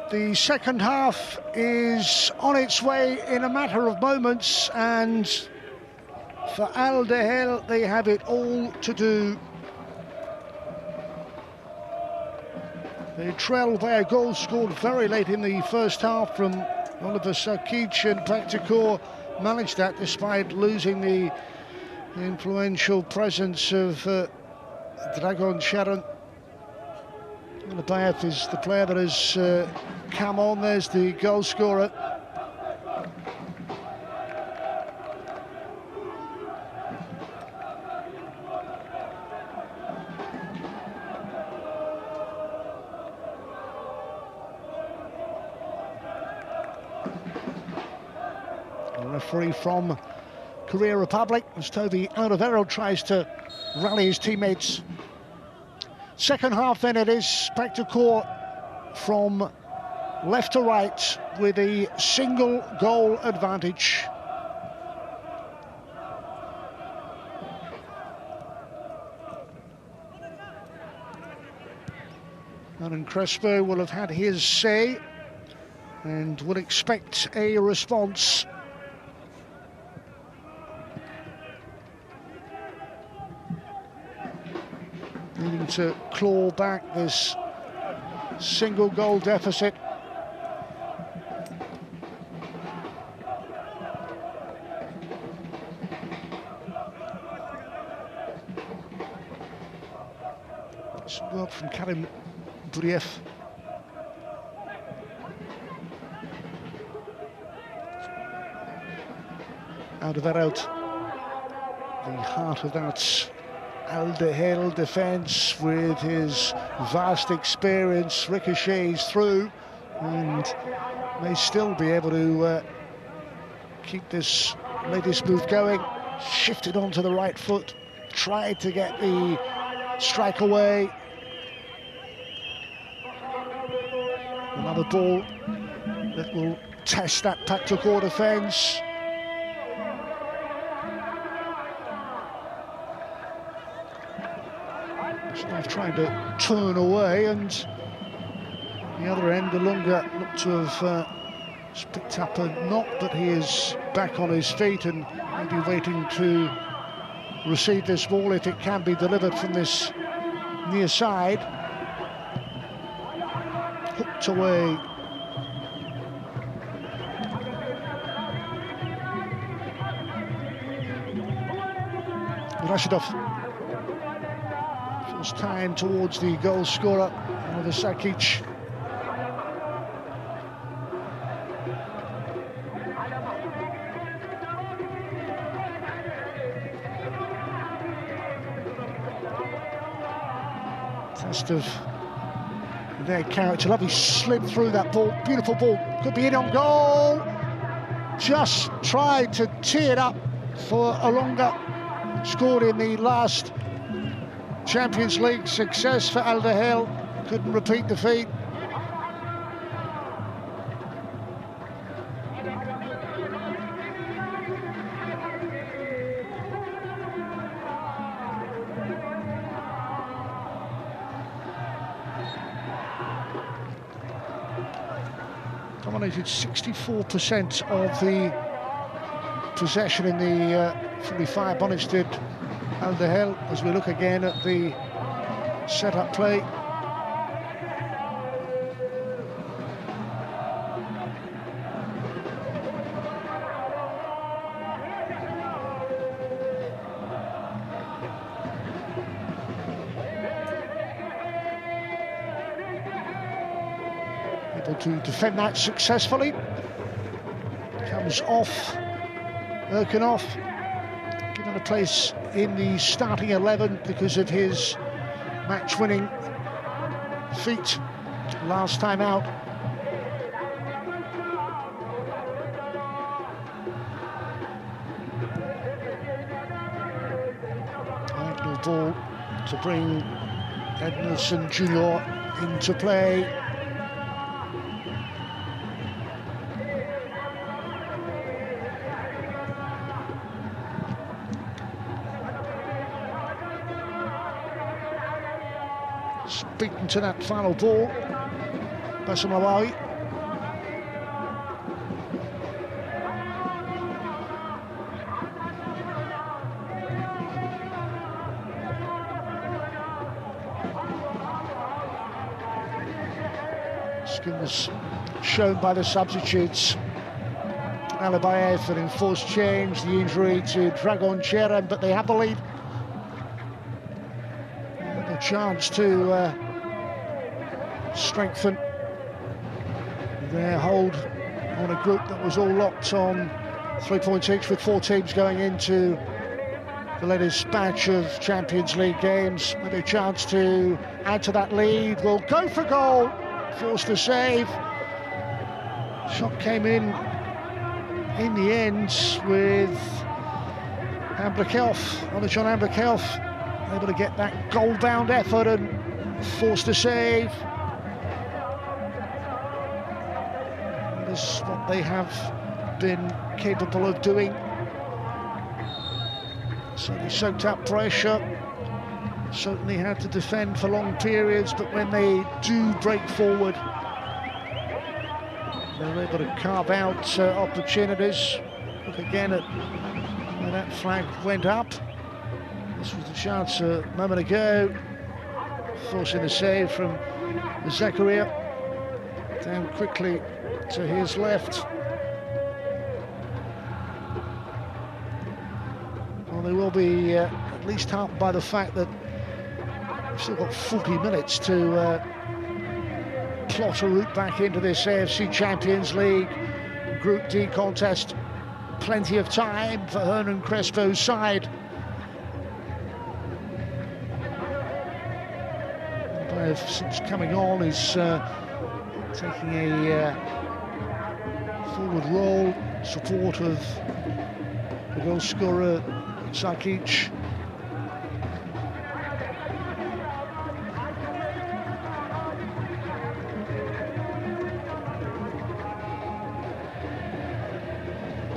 The second half is on its way in a matter of moments, and for Al Duhail, they have it all to do. They trail by a goal scored very late in the first half from Oliver Sakic, and Pakhtakor managed that despite losing the influential presence of Dragon Sharon. Labayev is the player that has come on. There's the goal scorer. A referee from Korea Republic as Toby Alderweireld tries to rally his teammates. Second half then it is. Pakhtakor from left to right with a single goal advantage. Alan Crespo will have had his say and would expect a response. Needing to claw back this single goal deficit. Some work from Karim Buriev. Alderweireld, the heart of that Al Duhail defence with his vast experience, ricochets through and may still be able to keep this latest move going. Shifted onto the right foot, tried to get the strike away. Another ball that will test that Pakhtakor defence. Trying to turn away, and the other end, Alunga looked to have picked up a knock, but he is back on his feet and maybe waiting to receive this ball if it can be delivered from this near side. Hooked away. Rashidov. Time towards the goal scorer, Oliver Sakic. Test of their character. Lovely slip through that ball. Beautiful ball. Could be in on goal. Just tried to tee it up for Alunga. Scored in the last Champions League success for Al Duhail. Couldn't repeat the feat. Dominated 64% of the possession in the 45 minutes did Al Duhail, as we look again at the set-up play. Able to defend that successfully. Comes off, Erkenov, given a place in the starting 11 because of his match-winning feat last time out. Diagonal ball to bring Edmondson Jr. into play. Beaten to that final ball. Basamlawi. Skins shown by the substitutes. Alibayev, an enforced change, the injury to Dragon Cherem, but they have the lead. And a chance to strengthen their hold on a group that was all locked on 3 points each, with 4 teams going into the latest batch of Champions League games. With a chance to add to that lead, will go for goal, forced to save. Shot came in the end with Ambrakelf, John Ambrakelf, able to get that goal-bound effort and forced to save. That is what they have been capable of doing. Certainly soaked up pressure, certainly had to defend for long periods, but when they do break forward, they're able to carve out opportunities. Look again at where that flag went up. This was the chance a moment ago, forcing a save from Zakaria. Down quickly to his left. Well, they will be at least helped by the fact that we've still got 40 minutes to plot a route back into this AFC Champions League Group D contest. Plenty of time for Hernan Crespo's side. Since coming on, is taking a forward role, support of the goal scorer Sakic.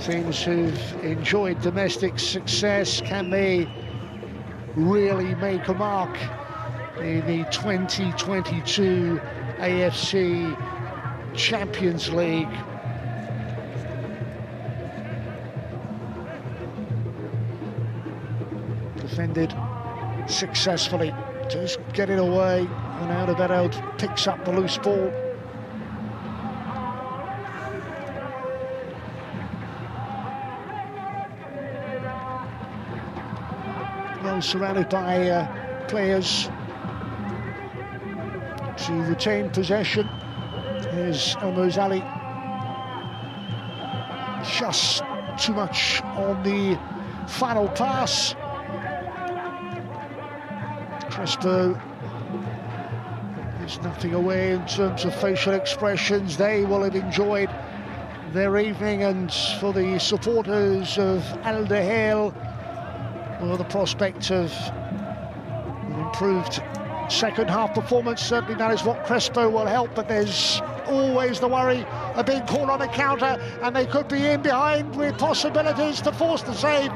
Teams who've enjoyed domestic success, can they really make a mark in the 2022 AFC Champions League? Defended successfully, just get it away, and Alderweireld picks up the loose ball. Well surrounded by players to retain possession. Here's Elmoz Ali. Just too much on the final pass. Crespo gives nothing away in terms of facial expressions. They will have enjoyed their evening, and for the supporters of Al Duhail, well, the prospect of an improved second half performance, certainly that is what Crespo will help, but there's always the worry of being caught on a counter, and they could be in behind with possibilities to force the save.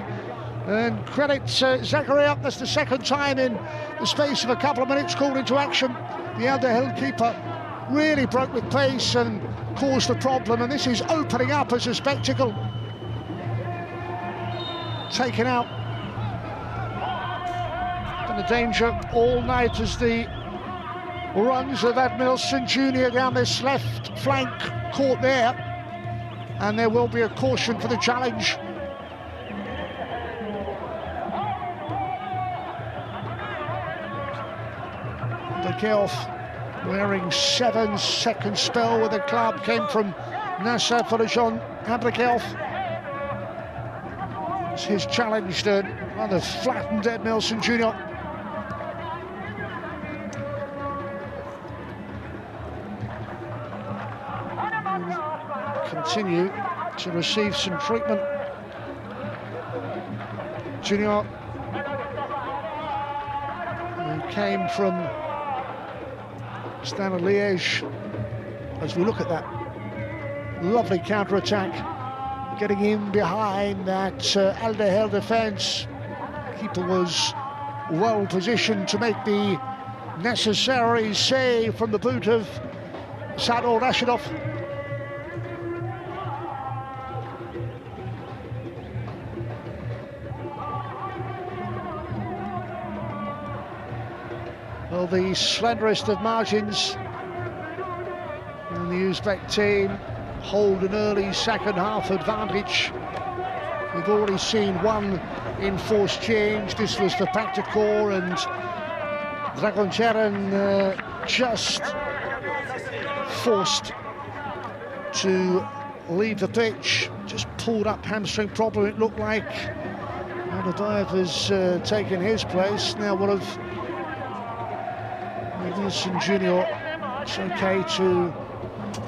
And credit Zakaria, that's the second time in the space of a couple of minutes called into action. The Al Duhail keeper really broke with pace and caused a problem, and this is opening up as a spectacle. Taken out. And the danger all night as the runs of Admilson Jr. down this left flank caught there, and there will be a caution for the challenge. Bakelf, wearing 7, second spell with the club, came from Nasser for John Bakelf. It's his challenge to rather flattened Edmilson Jr. Continue to receive some treatment. Junior, who came from Standard Liège. As we look at that lovely counter-attack, getting in behind that Al Duhail defence. Keeper was well positioned to make the necessary save from the boot of Sador Rashidov. Well, the slenderest of margins, and the Uzbek team hold an early second half advantage. We've already seen one enforced change. This was for Pakhtakor, and Dragon Cheren just forced to leave the pitch. Just pulled up hamstring problem, it looked like. And Duhail has taken his place. Now one of Wilson Jr. It's okay to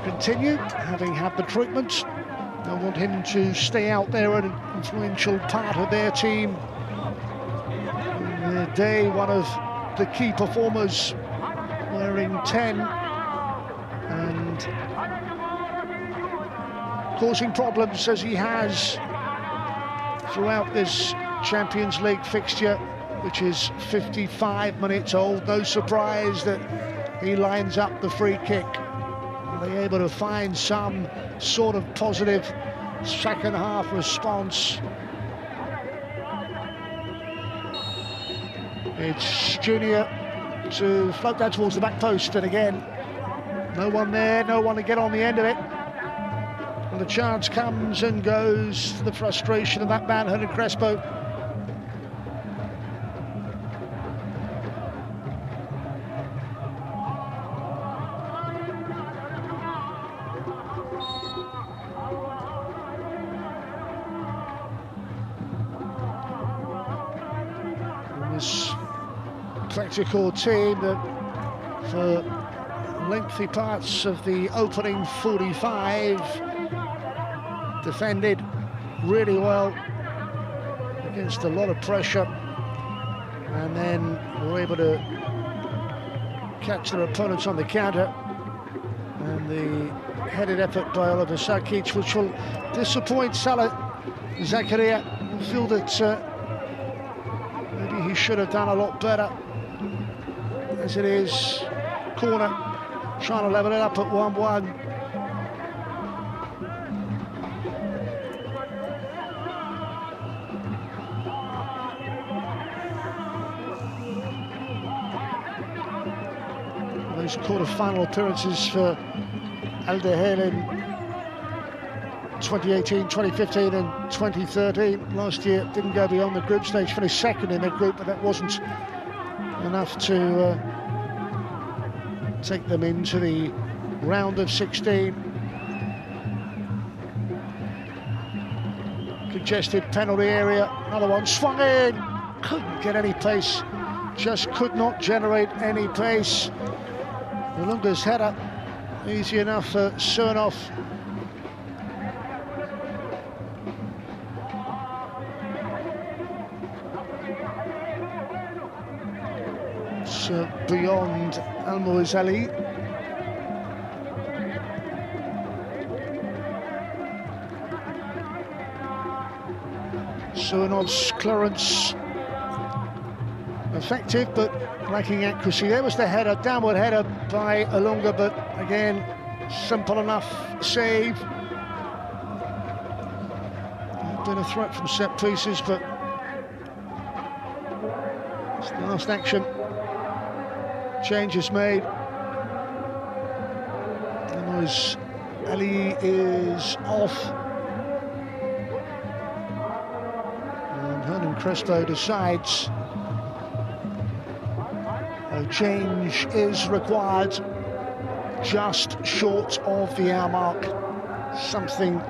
continue, having had the treatment. I want him to stay out there, an influential part of their team. On their day, one of the key performers, wearing 10 and causing problems as he has throughout this Champions League fixture, which is 55 minutes old. No surprise that he lines up the free kick. Are they able to find some sort of positive second half response? It's Junior to float that towards the back post, and again, no one there, no one to get on the end of it. And the chance comes and goes, the frustration of that man, Hernan Crespo. This Pakhtakor team that for lengthy parts of the opening 45 defended really well against a lot of pressure, and then were able to catch their opponents on the counter. And the headed effort by Oliver Sakic, which will disappoint Salah Zakaria. I feel that maybe he should have done a lot better. As it is, corner, trying to level it up at 1-1. Those quarter-final appearances for Duhail in 2018, 2015 and 2013. Last year didn't go beyond the group stage, finished second in the group, but that wasn't enough to take them into the round of 16. Congested penalty area, another one swung in, couldn't get any pace, just could not generate any pace. Malunga's header, easy enough for Surnov. It's beyond Al-Muazzali. Surnov's clearance effective, but lacking accuracy. There was the header, downward header by Alunga, but again, simple enough save. Been a threat from set pieces, but it's the last action. Change is made. Ali is off. And Hernan Crespo decides a change is required just short of the hour mark. Something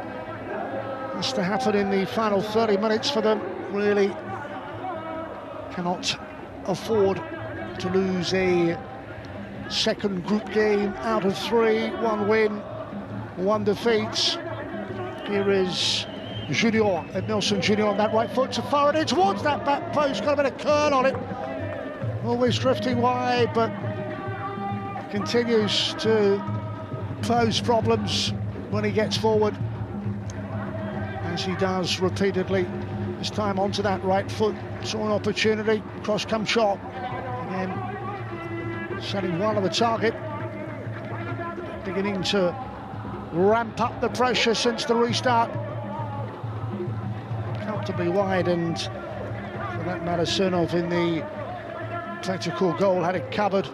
has to happen in the final 30 minutes for them. Really cannot afford to lose a second group game out of 3. 1 win, 1 defeat. Here is Junior, Nelson Junior on that right foot to fire it in towards that back post. Got a bit of curl on it. Always drifting wide, but continues to pose problems when he gets forward, as he does repeatedly. This time onto that right foot, saw an opportunity, cross-come shot. Again, setting one of the target. beginning to ramp up the pressure since the restart. Comfortably wide, and for that matter, Sernov in the Pakhtakor goal had it covered.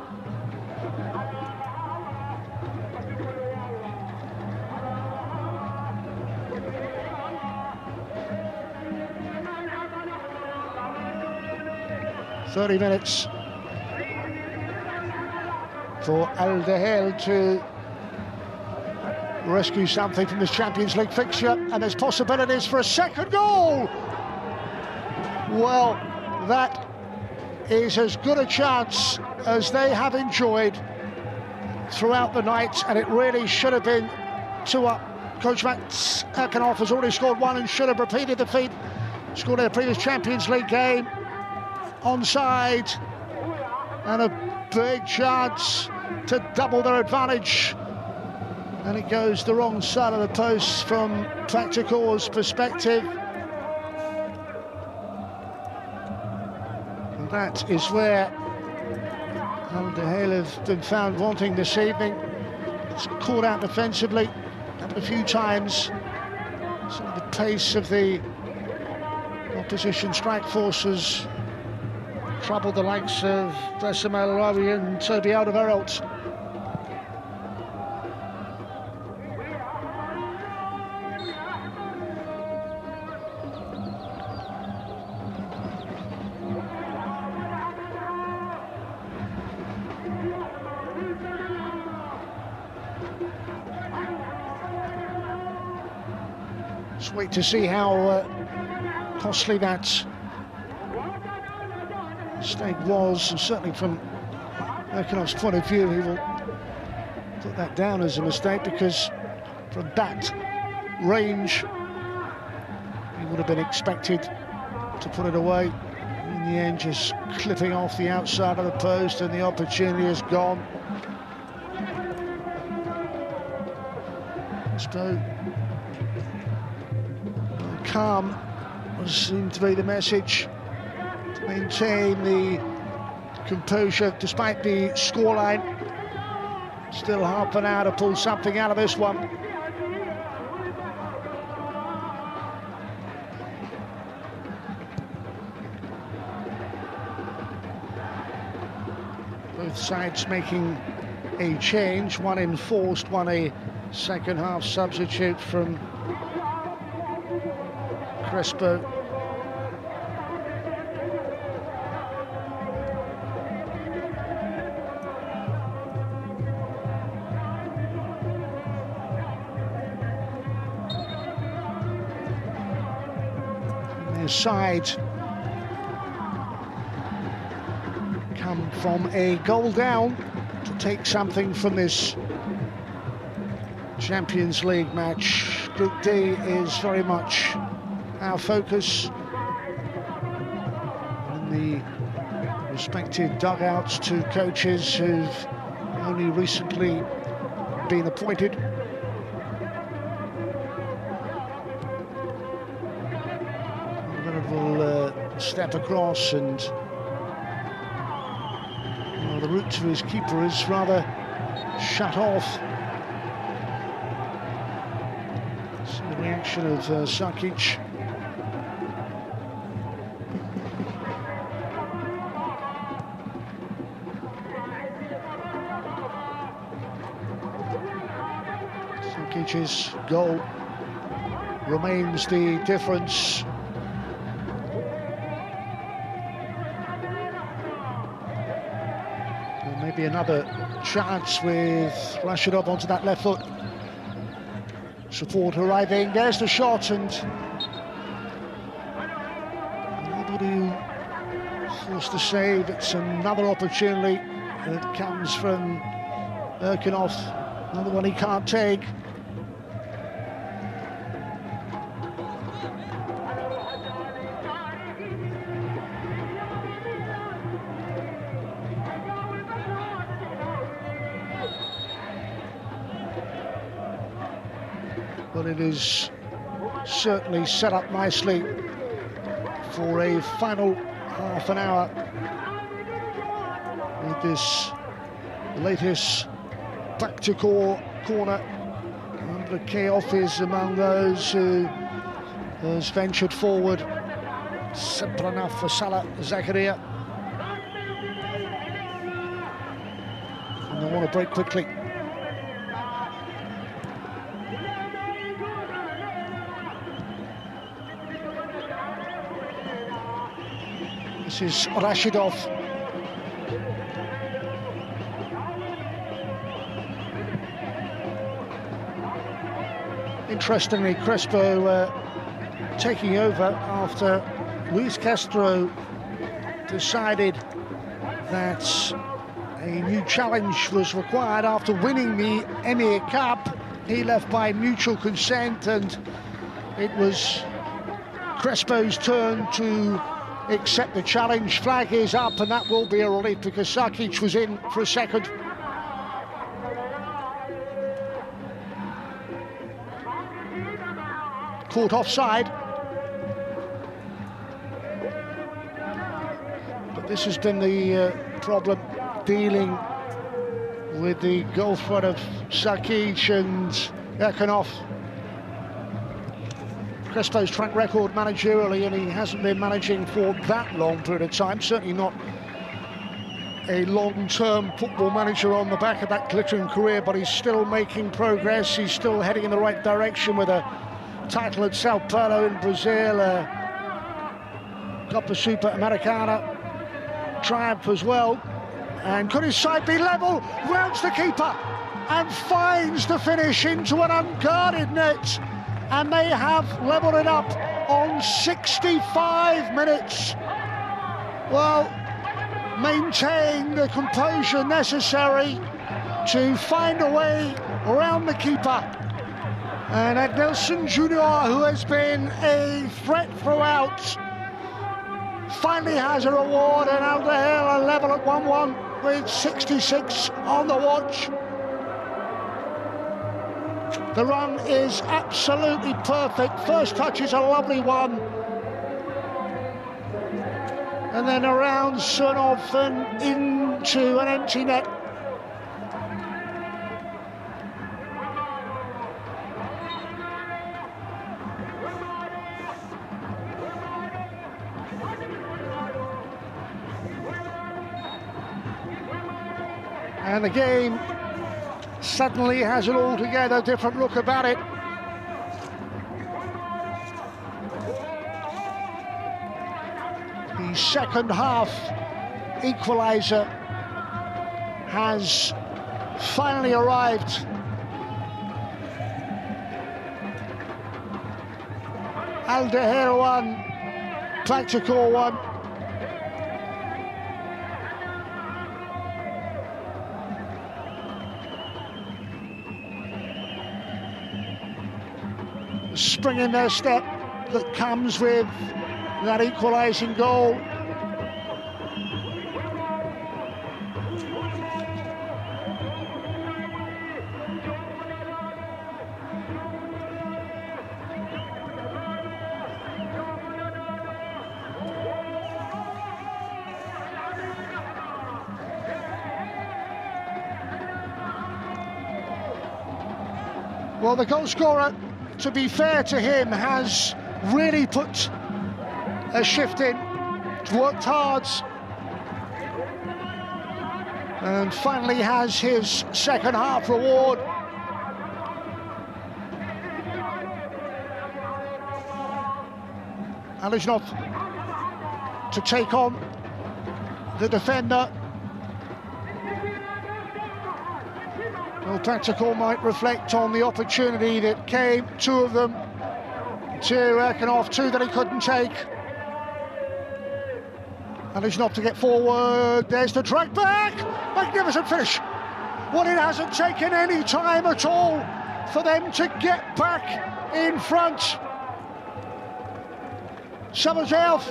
"30 minutes for Duhail to rescue something from this Champions League fixture, and there's possibilities for a second goal. Well, that is as good a chance as they have enjoyed throughout the night, and it really should have been 2-up. Coach Max Erkenhoff has already scored one and should have repeated the feat scored in the previous Champions League game. Onside, and a big chance to double their advantage, and it goes the wrong side of the post from Pakhtakor's perspective. And that is where Duhail have been found wanting this evening. It's caught out defensively a few times. Some of the pace of the opposition strike forces troubled the likes of Bassam El-Rawi and Toby Alderweireld. Just wait to see how costly that mistake was, and certainly from Erkenhoff's point of view, he will put that down as a mistake, because from that range he would have been expected to put it away. In the end, just clipping off the outside of the post, and the opportunity is gone. So calm seemed to be the message, to maintain the composure despite the scoreline. Still half an hour to pull something out of this one. Both sides making a change, one enforced, one a second half substitute from Crespo. Their side come from a goal down to take something from this Champions League match. Group D is very much our focus, and the respective dugouts to coaches who've only recently been appointed. Will step across, and the route to his keeper is rather shut off. See the reaction of Sakic. Sakic's goal remains the difference. Maybe another chance with Rashidov onto that left foot. Support arriving, there's the shot, and nobody forced to save. It's another opportunity that comes from Erkenhoff, another one he can't take. But it is certainly set up nicely for a final half an hour with this latest Pakhtakor corner. And Duhail is among those who has ventured forward. Simple enough for Salah Zakaria. And they want to break quickly. This is Rashidov. Interestingly, Crespo taking over after Luis Castro decided that a new challenge was required after winning the Emir Cup. He left by mutual consent, and it was Crespo's turn to accept the challenge. Flag is up, and that will be a relief because Sarkic was in for a second. Caught offside. But this has been the problem, dealing with the goal threat of Sarkic and Ekanov. Crespo's track record managerially, and he hasn't been managing for that long period of time, certainly not a long-term football manager on the back of that glittering career, but he's still making progress. He's still heading in the right direction with a title at Sao Paulo in Brazil, a Copa Super Americana triumph as well. And could his side be level? Rounds the keeper and finds the finish into an unguarded net. And they have levelled it up on 65 minutes. Well, maintain the composure necessary to find a way around the keeper. And Ednelson Jr., who has been a threat throughout, finally has a reward, and Duhail are level at 1-1 with 66 on the watch. The run is absolutely perfect. First touch is a lovely one. And then around Sunov and into an empty net. And the game suddenly has an altogether different look about it. The second half equalizer has finally arrived. Duhail 1, Pakhtakor 1. Spring in their step that comes with that equalising goal. Well, the goal scorer, to be fair to him, has really put a shift in, worked hard, and finally has his second half reward. Alisnov to take on the defender. Well, Pakhtakor might reflect on the opportunity that came, two of them, to Ekanov, two that he couldn't take. Alisnov to get forward, there's the drag back, magnificent finish. Well, it hasn't taken any time at all for them to get back in front. Sabazev,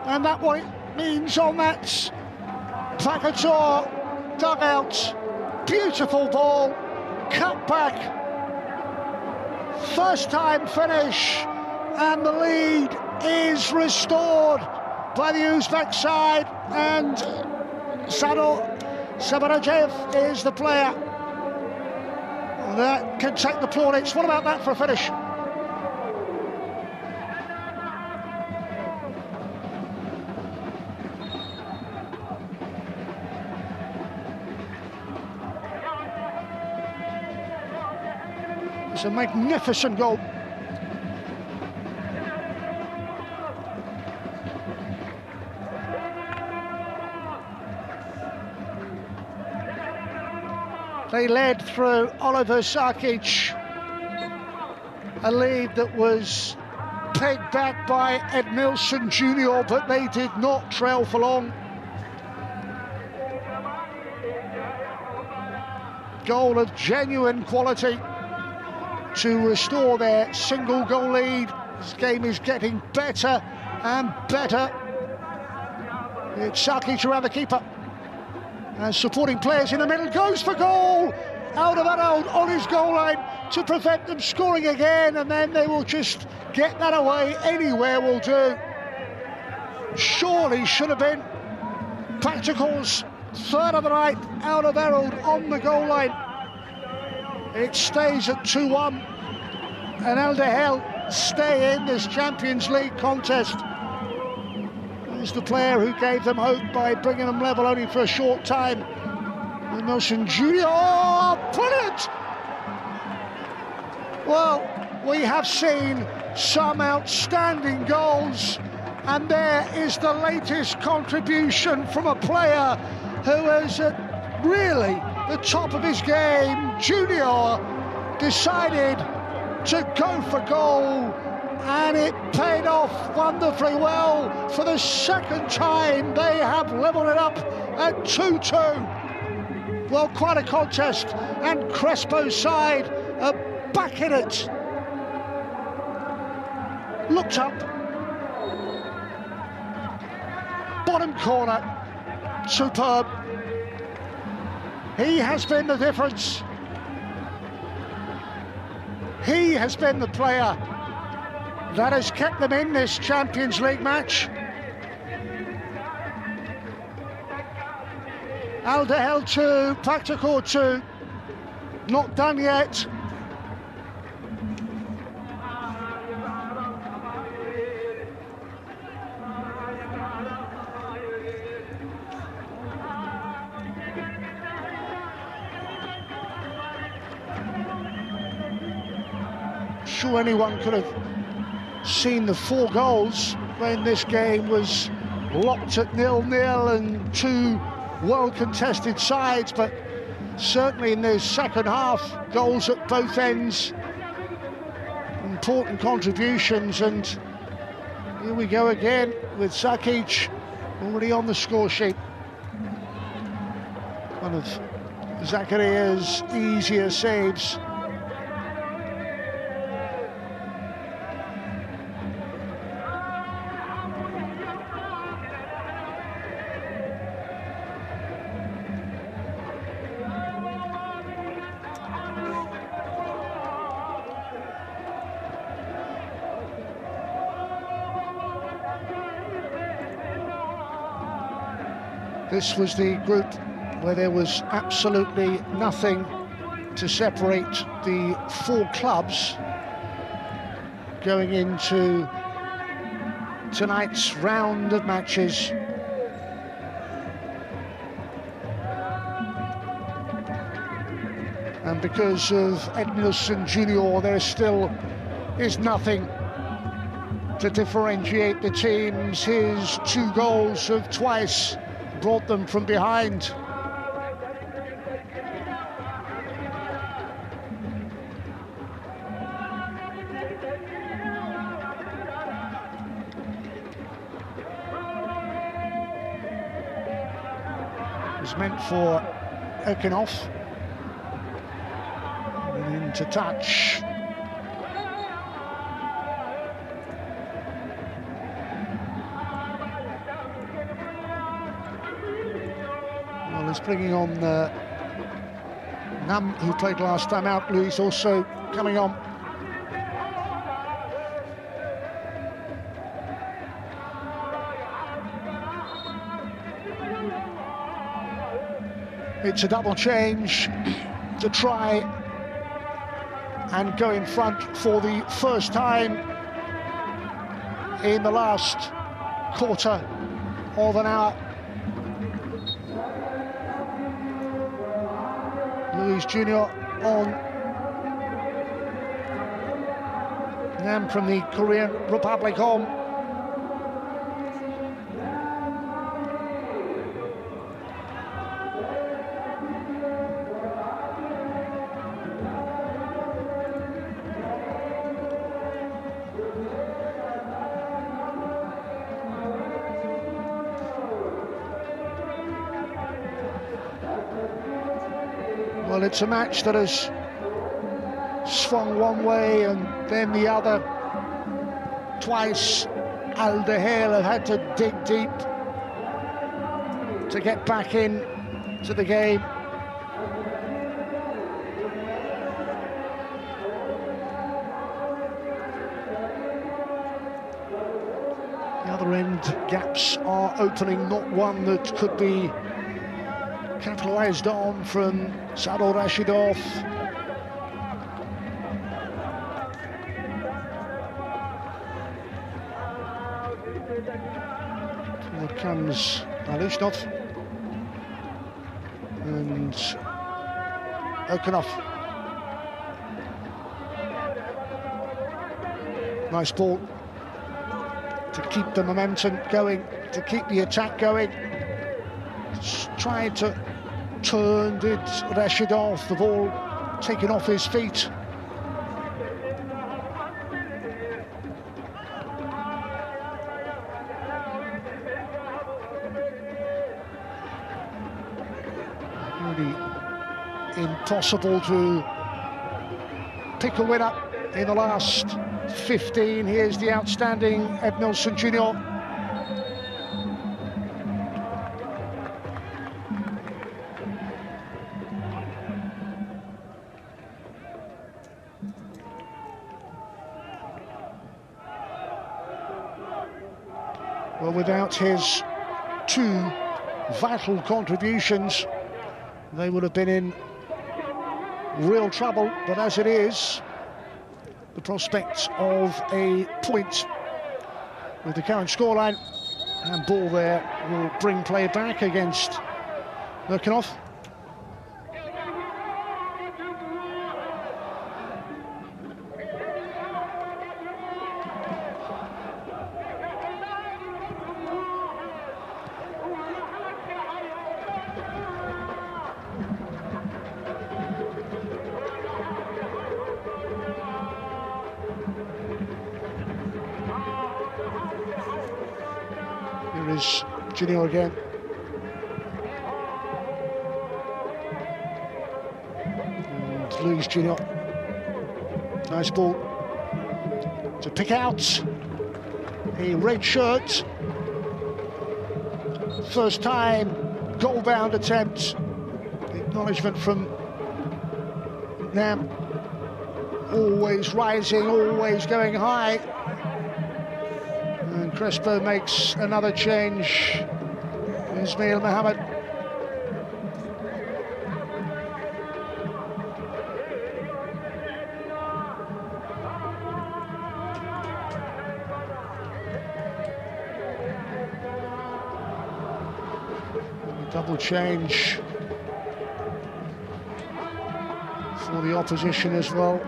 and that what it means on that Pakhtakor dugout. Beautiful ball, cut back, first time finish, and the lead is restored by the Uzbek side, and Sadal Sabarajev is the player. That can take the plaudits. What about that for a finish? It's a magnificent goal. They led through Oliver Sarkic, a lead that was pegged back by Ed Milson Jr., but they did not trail for long. Goal of genuine quality to restore their single goal lead. This game is getting better and better. It's Sarkic around the keeper. And supporting players in the middle, goes for goal! Alderweireld on his goal line to prevent them scoring again, and then they will just get that away. Anywhere will do. Surely should have been Pakhtakor's third of the night. Alderweireld on the goal line. It stays at 2-1, and Duhail stay in this Champions League contest. He's the player who gave them hope by bringing them level only for a short time. And Milson Jr. Oh, brilliant! Well, we have seen some outstanding goals, and there is the latest contribution from a player who is at really the top of his game. Junior decided to go for goal, and it paid off wonderfully well. For the second time, they have levelled it up at 2-2. Well, quite a contest, and Crespo's side are back in it. Looked up. Bottom corner. Superb. He has been the difference. He has been the player that has kept them in this Champions League match. Duhail 2, Pakhtakor 2, not done yet. Sure, anyone could have seen the 4 goals when this game was locked at 0-0 and 2 well-contested sides, but certainly in the second half, goals at both ends, important contributions, and here we go again with Sarkic already on the score sheet. One of Zakaria's easier saves. This was the group where there was absolutely nothing to separate the 4 clubs going into tonight's round of matches. And because of Ed Milson Jr., there still is nothing to differentiate the teams. His 2 goals have twice brought them from behind. It was meant for Ekinoff. And into touch. He's bringing on Nam, who played last time out. Luis also coming on. It's a double change to try and go in front for the first time in the last quarter of an hour. Luis Jr. on Nam from the Korean Republic on. Well, it's a match that has swung one way and then the other. Twice Al Duhail have had to dig deep to get back in to the game. The other end gaps are opening, not one that could be capitalised on from Sador Rashidov. Forward comes Alishnov and Okanov. Nice ball to keep the momentum going, to keep the attack going. Tried to turn, did Rashidov, the ball taken off his feet. Really impossible to pick a winner in the last 15. Here's the outstanding Ed Nilsson Jr. Well, without his two vital contributions, they would have been in real trouble. But as it is, the prospect of a point with the current scoreline and ball there will bring play back against Lurkinov. Here is Junior again. And Luis Junior. Nice ball to pick out a red shirt. First time goal-bound attempt. Acknowledgement from Nam. Always rising, always going high. And Crespo makes another change. Ismail Mohammed. Double change for the opposition as well.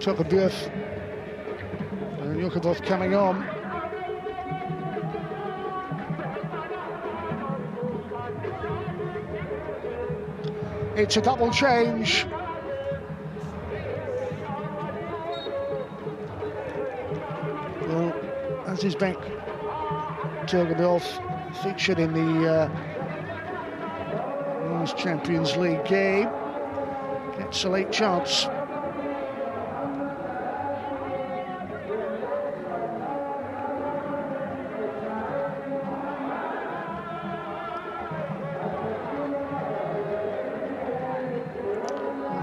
Tokabiev and Yukubov coming on. It's a double change. Well, as is back, Tokabiev featured in the last Champions League game. Gets a late chance.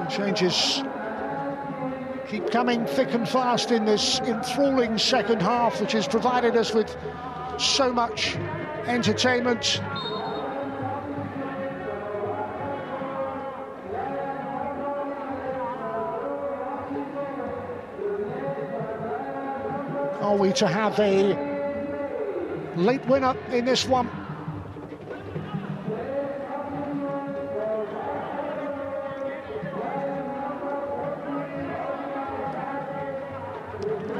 Changes keep coming thick and fast in this enthralling second half, which has provided us with so much entertainment. Are we to have a late winner in this one?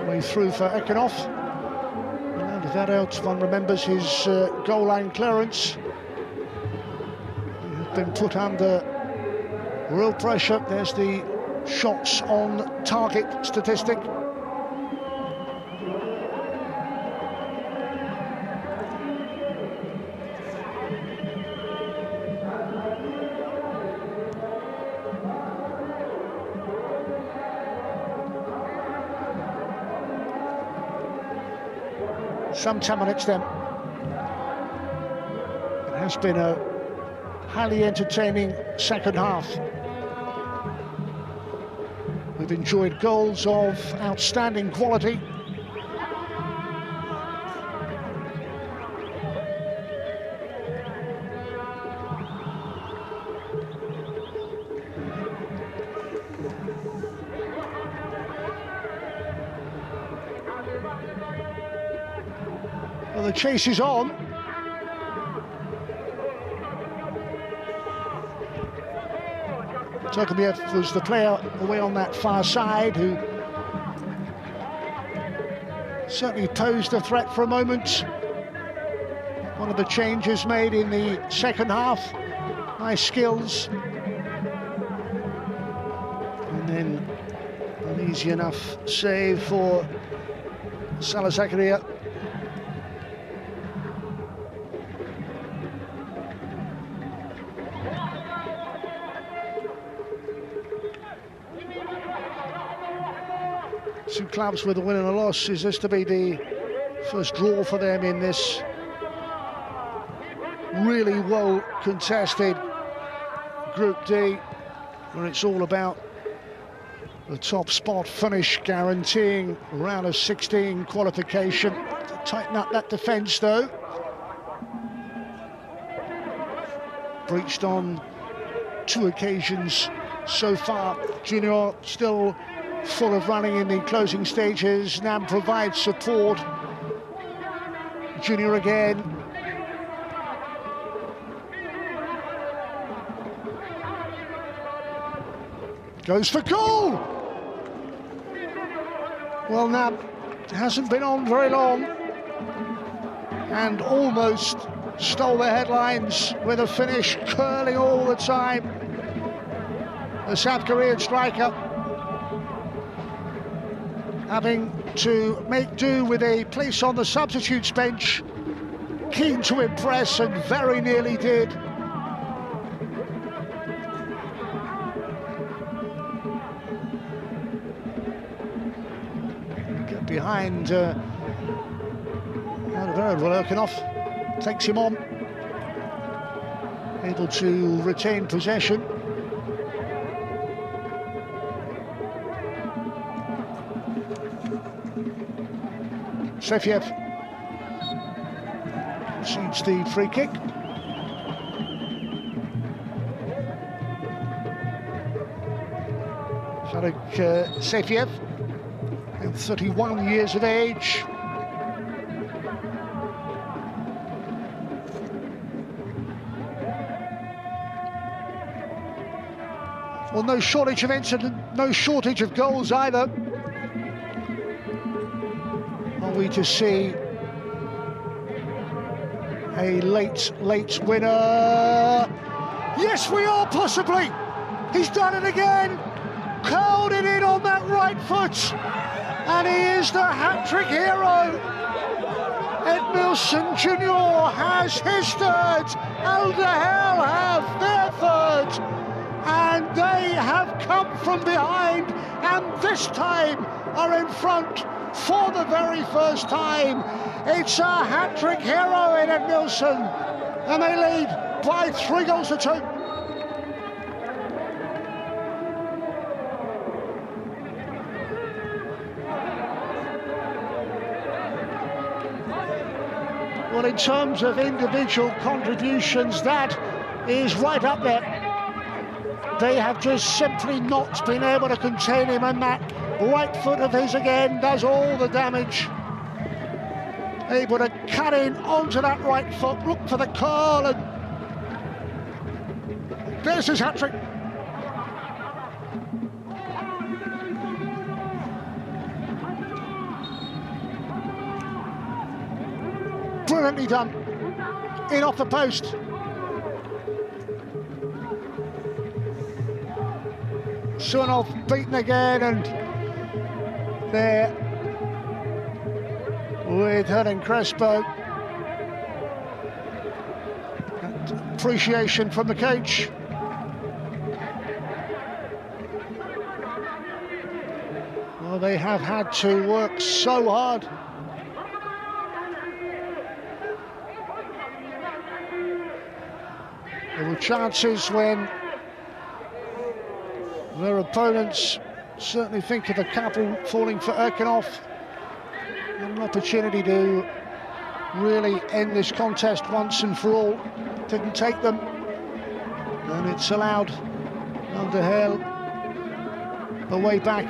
Way through for Ekanov. And if that out, one remembers his goal line clearance. He's been put under real pressure. There's the shots on target statistic. Some 10 minutes then. It has been a highly entertaining second half. We've enjoyed goals of outstanding quality. Well, the chase is on. Turkmeyev was the player away on that far side who certainly posed a threat for a moment. One of the changes made in the second half. Nice skills. And then an easy enough save for Salazakaria. Two clubs with a win and a loss. Is this to be the first draw for them in this really well contested Group D, where it's all about the top spot finish guaranteeing round of 16 qualification? To tighten up that defence though. Breached on 2 occasions so far. Junior still full of running in the closing stages. Nam provides support. Junior again. Goes for goal! Well, Nam hasn't been on very long and almost stole the headlines with a finish, curling all the time. The South Korean striker having to make do with a place on the substitutes bench, keen to impress and very nearly did. Get behind very well. Ekanov takes him on, able to retain possession. Sefiev concedes the free kick. Sefiev, 31 years of age. Well, no shortage of incident, no shortage of goals either. Are we to see a late winner? Yes, we are, possibly. He's done it again. Curled it in on that right foot. And he is the hat-trick hero. Edmilson Junior has his third. Duhail have their third. And they have come from behind and this time are in front for the very first time. It's a hat-trick hero in Edmilson, and they lead by 3 goals to 2. Well, in terms of individual contributions, that is right up there. They have just simply not been able to contain him, and that right foot of his again does all the damage. able to cut in onto that right foot, look for the curl, and there's his hat-trick. Brilliantly done, in off the post. Sunov beaten again, and there with Hernan Crespo. That appreciation from the coach. Well, they have had to work so hard. There were chances when their opponents certainly think of a couple falling for Erkenov. An opportunity to really end this contest once and for all. Didn't take them, and it's allowed Duhail a way back.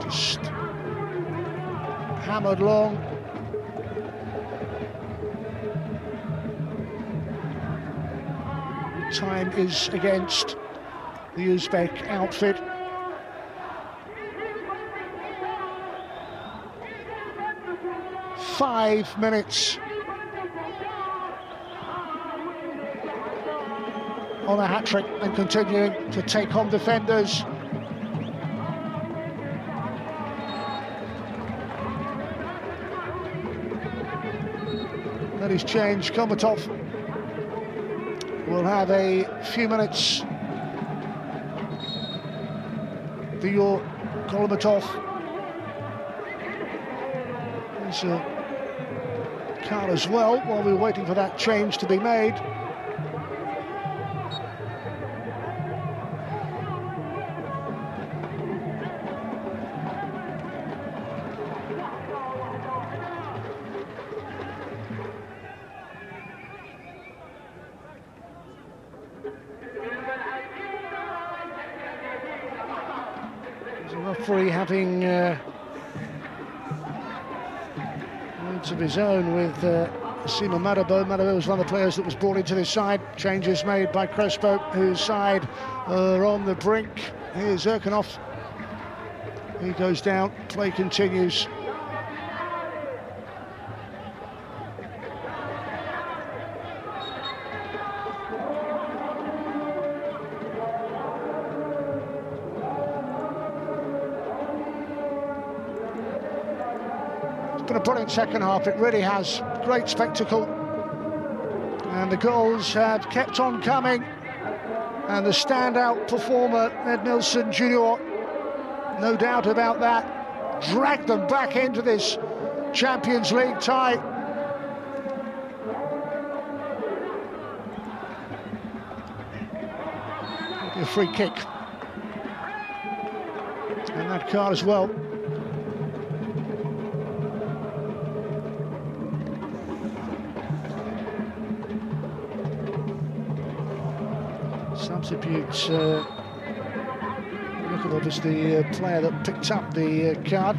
Just hammered long. Time is against the Uzbek outfit. Five minutes on a hat-trick and continuing to take on defenders. That is changed. Komatov will have a few minutes. Dior Kolomatov. There's a card as well while we're waiting for that change to be made. The referee having words of his own with Sima Madabo. Madabo was one of the players that was brought into this side. Changes made by Crespo, whose side are on the brink. Here's Erkenov. He goes down, play continues. Been a brilliant second half, it really has. Great spectacle, and the goals have kept on coming, and the standout performer, Ed Nilsson Jr., no doubt about that, dragged them back into this Champions League tie. A free kick, and that card as well. Substitutes Nikolov is the player that picked up the card.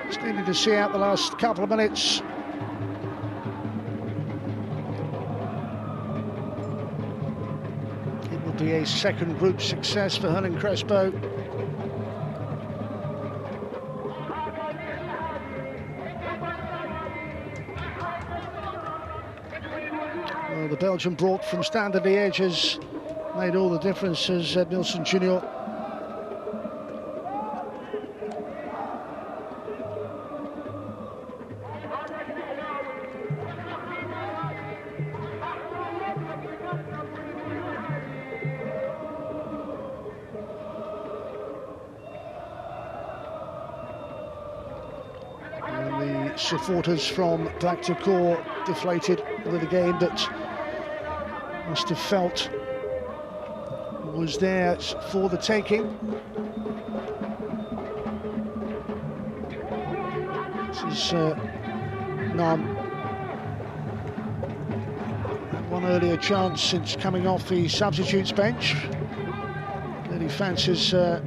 Just needed to see out the last couple of minutes. Be a second group success for Hernan Crespo. Well, the Belgian brought from Standard Liège has made all the difference, as Ed Nilsson Jr. Supporters from Pakhtakor deflated with a game that must have felt was there for the taking. This is Nam. One earlier chance since coming off the substitutes bench. Really fancies a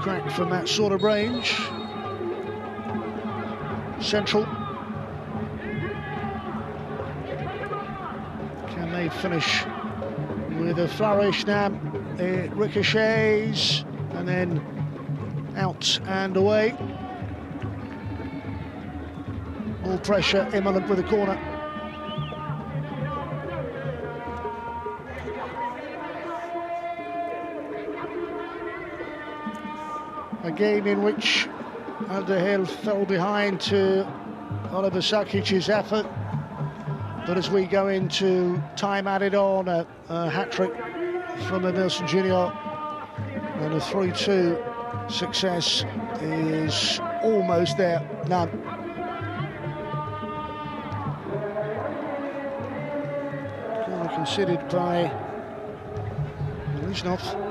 crack from that sort of range. Central. Can they finish with a flourish now? It ricochets and then out and away. All pressure imminent with the corner. A game in which Duhail fell behind to Oliver Sakic's effort, but as we go into time added on, a hat-trick from Edmilson Junior and a 3-2 success is almost there. None. Corner considered by Lisnov.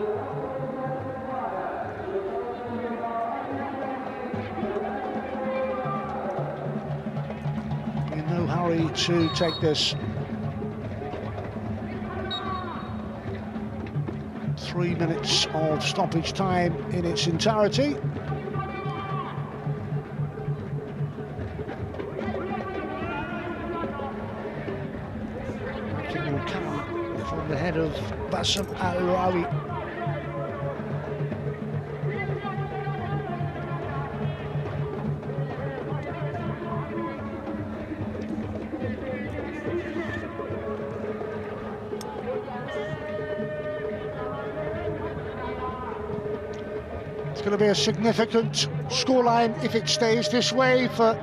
Hurry to take this. 3 minutes of stoppage time in its entirety. Kick will come from the head of Bassam Al-Rawi. It's going to be a significant scoreline if it stays this way for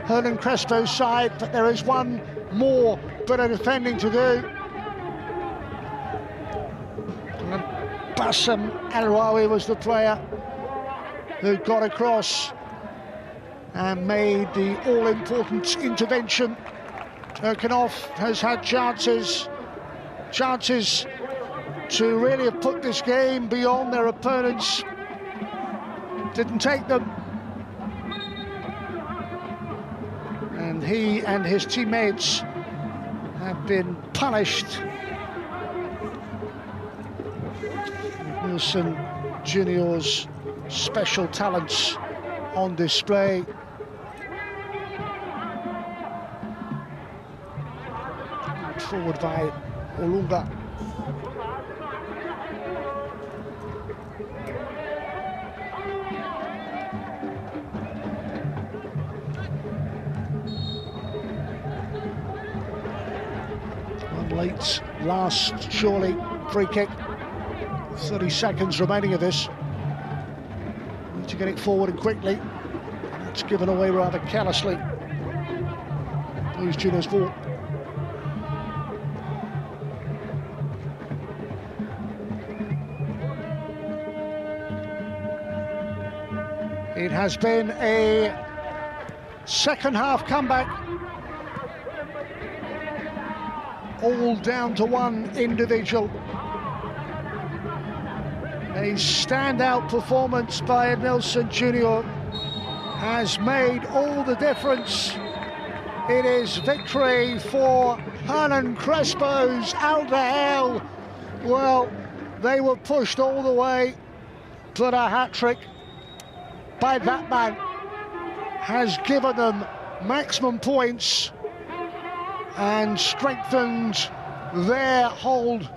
Hernan Crespo's side, but there is one more bit of defending to do. And Bassam Al-Rawi was the player who got across and made the all-important intervention. Turkinov has had chances to really have put this game beyond their opponents. Didn't take them, and he and his teammates have been punished. Wilson Junior's special talents on display. Forward by Olunga. Late last, surely, free kick. 30 seconds remaining of this. Need to get it forward and quickly. That's given away rather carelessly. Blues Juniors ball. It has been a second half comeback. All down to one individual. A standout performance by Edmilson Junior has made all the difference. It is victory for Hernan Crespo's Al Duhail. Well, they were pushed all the way, but a hat-trick by that man has given them maximum points and strengthened their hold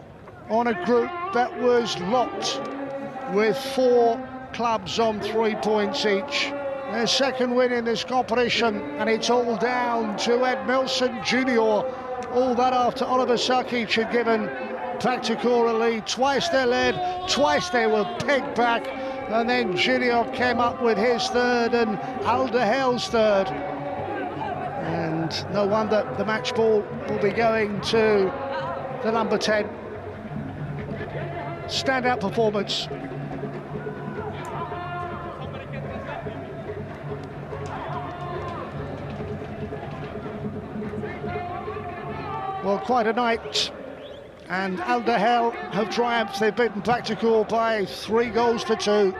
on a group that was locked with 4 clubs on 3 points each. Their second win in this competition, and it's all down to Edmilson Junior. All that after Oliver Sakic had given Pakhtakor a lead. Twice they led, twice they were pegged back, and then Junior came up with his third and Al Duhail's third. And no wonder the match ball will be going to the number 10. Standout performance. Well, quite a night And Duhail have triumphed. They've beaten Pakhtakor by 3 goals to 2.